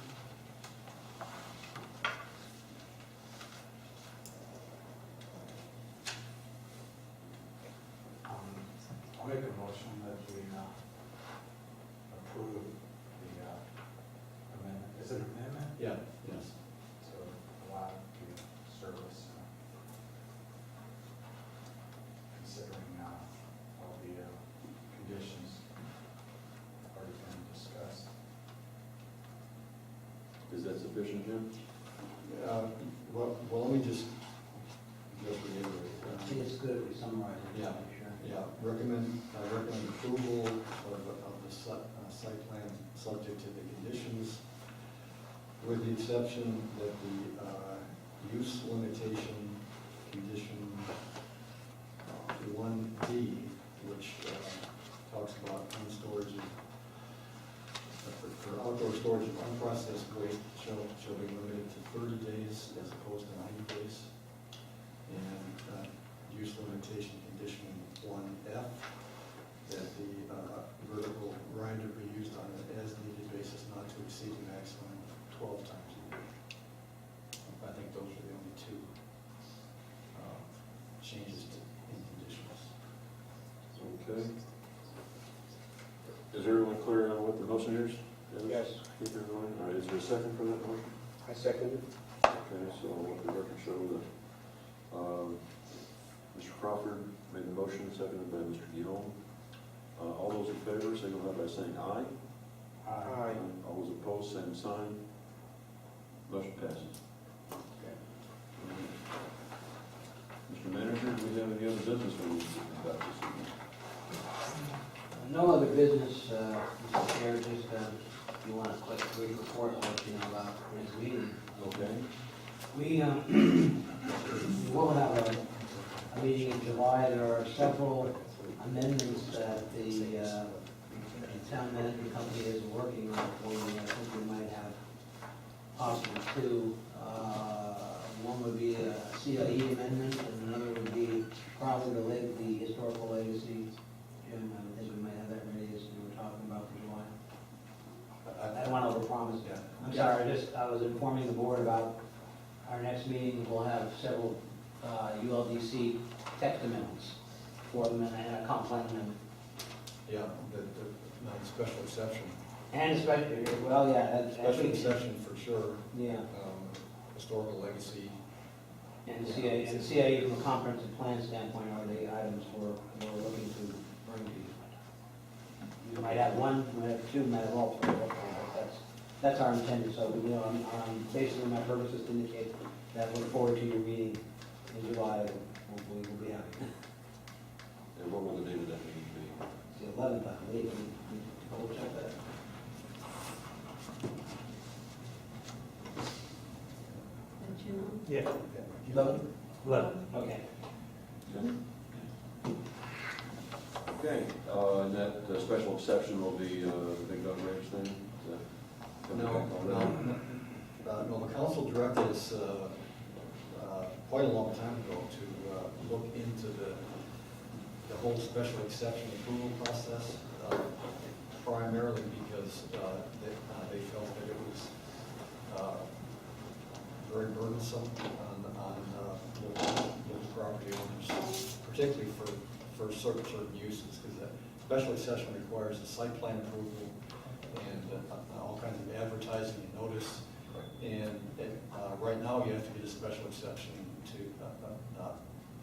I'll make a motion that we approve the amendment. Is it an amendment? Yeah, yes. To allow the service, considering all the conditions already been discussed. Is that sufficient, Jim? Well, let me just reiterate. I think it's good if we summarize it. Yeah. Make sure. Yeah, I recommend approval of the site plan subject to the conditions, with the exception that the use limitation condition 1D, which talks about storage for outdoor storage of unprocessed waste shall be limited to 30 days as opposed to 90 days. And use limitation condition 1F, that the vertical grinder be used on an as-needed basis not to exceed the maximum of 12 times a year. I think those are the only two changes in conditions. Okay. Is everyone clear on what the motion is? Yes. Keep everyone, all right, is there a second for that motion? I second it. Okay, so I'll let the record show that Mr. Crawford made the motion, seconded by Mr. Guillaume. All those in favor, signify by saying aye. Aye. All those opposed, same sign. Motion passes. Mr. Manager, do we have any other business we need to conduct this evening? No other business, Mr. Chair, just if you want a quick brief report, I'll let you know about next meeting. Okay. We will have a meeting in July. There are several amendments that the town management company is working on for you. I think we might have possibly two. One would be a CIE amendment, and another would be probably the historical legacy. Jim, I think we might have that ready as we were talking about for July. I don't want to overpromise. Yeah. I'm sorry, I was informing the board about our next meeting. We'll have several ULDC text amendments for them and a comp plan amendment. Yeah, not a special exception. And especially, well, yeah. Special exception for sure. Yeah, Historical legacy. and CIE from a comprehensive plan standpoint are the items we're looking to bring to you. You might have one, you might have two, you might have all three. But that's our intention. So, basically my purpose is to indicate that I look forward to your meeting in July. We will be having. And what will the date of that meeting be? It's the 11th, I believe. We'll check that. In June? Yeah. 11? Okay. Okay, and that special exception will be the Big Dog Ranch thing? Is that coming back already? No, the council directed us quite a long time ago to look into the whole special exception approval process, primarily because they felt that it was very burdensome on local property owners, particularly for certain uses, because the special exception requires a site plan approval and all kinds of advertising and notice. And right now, you have to get a special exception to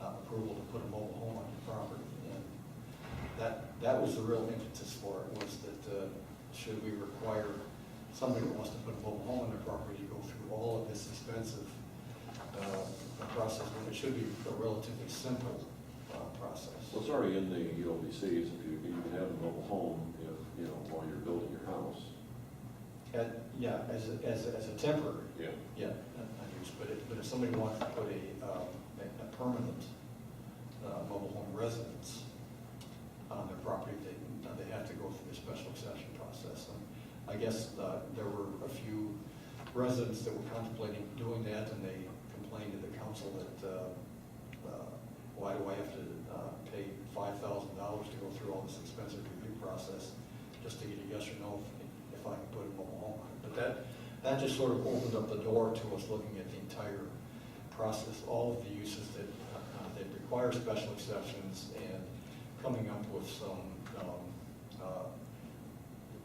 approval to put a mobile home on your property. And that was the real impetus for it, was that should we require somebody who wants to put a mobile home on their property to go through all of this expensive process, when it should be a relatively simple process. Well, it's already in the ULDCs, if you can have a mobile home, if, while you're building your house. Yeah, as a temporary. Yeah. Yeah, not use, but if somebody wants to put a permanent mobile home residence on their property, they have to go through the special exception process. And I guess there were a few residents that were contemplating doing that, and they complained to the council that, why do I have to pay $5,000 to go through all this expensive review process just to get a yes or no if I can put a mobile home on it? But that just sort of opened up the door to us looking at the entire process, all of the uses that require special exceptions, and coming up with some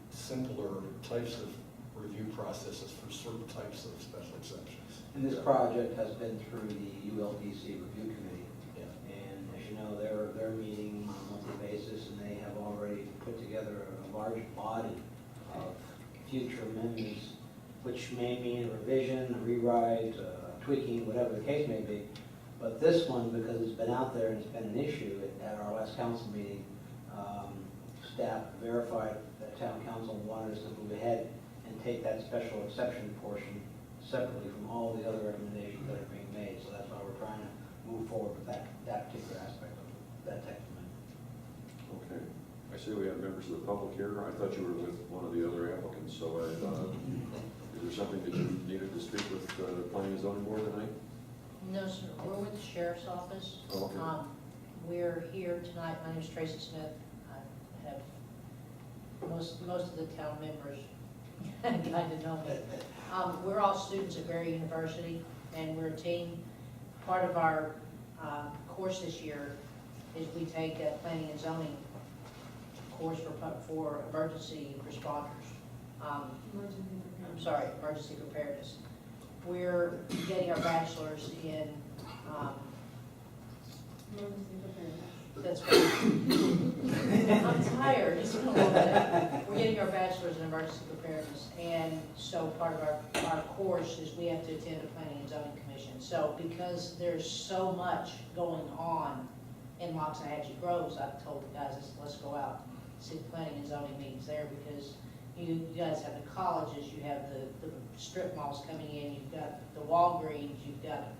simpler types of review processes for certain types of special exceptions. And this project has been through the ULDC Review Committee. Yeah. And as you know, they're meeting on a monthly basis, and they have already put together a large body of future amendments, which may mean a revision, a rewrite, tweaking, whatever the case may be. But this one, because it's been out there and it's been an issue, at our last council meeting, staff verified that town council wanted us to move ahead and take that special exception portion separately from all the other recommendations that are being made. So that's why we're trying to move forward with that particular aspect of that text amendment. Okay. I see we have members of the public here. I thought you were with one of the other applicants, so is there something that you needed to speak with the planning and zoning board tonight? No, sir, we're with the sheriff's office. Oh, okay. We're here tonight, my name is Tracy Smith. I have most of the town members kind of know me. We're all students at Berry University, and we're a team. Part of our course this year is we take a planning and zoning course for emergency responders. Emergency preparedness. We're getting our bachelor's in, that's right. I'm tired. We're getting our bachelor's in emergency preparedness, and so part of our course is we have to attend a planning and zoning commission. So because there's so much going on in Loxahatchee Groves, I've told the guys, let's go out, see the planning and zoning meetings there, because you guys have the colleges, you have the strip malls coming in, you've got the Walgreens, you've got,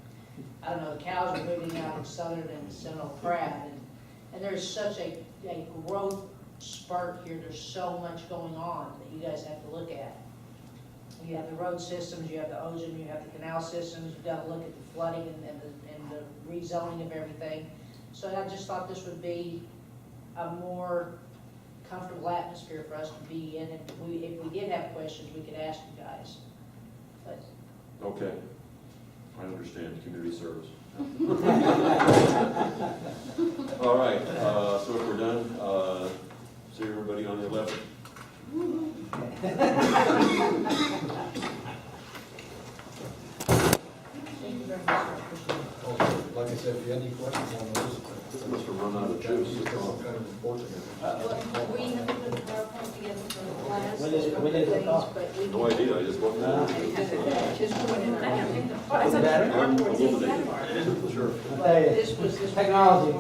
I don't know, the cows are moving out in Southern and Seminole Pratt, and there's such a growth spurt here. There's so much going on that you guys have to look at. You have the road systems, you have the ozone, you have the canal systems, you've got to look at the flooding and the rezoning of everything. So I just thought this would be a more comfortable atmosphere for us to be in. If we did have questions, we could ask you guys. But Okay. I understand community service. All right, so if we're done, see everybody on the 11th. thank you very much. Like I said, if you have any questions on those, This must have run out of juice. kind of important. We have to put the PowerPoint together for the class. When did it off? But we No idea, I just looked at it. just put in Sure. Hey, This was technology.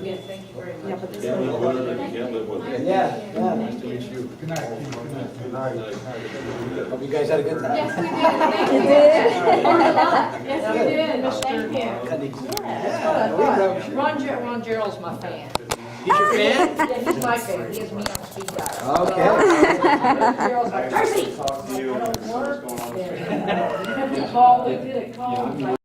Yeah, thank you very much. Can't live with it, you can't live with it. Yeah, yeah. Nice to meet you. Good night. Good night. Hope you guys had a good time. Yes, we did. Thank you. Yes, we did. Thank you. Ron Gerald's my fan. He's your fan? Yeah, he's my fan. He has me on speed dial. Okay. Gerald's like, Tracy! Talk to you. I don't work. What's going on? Yeah. We did a call.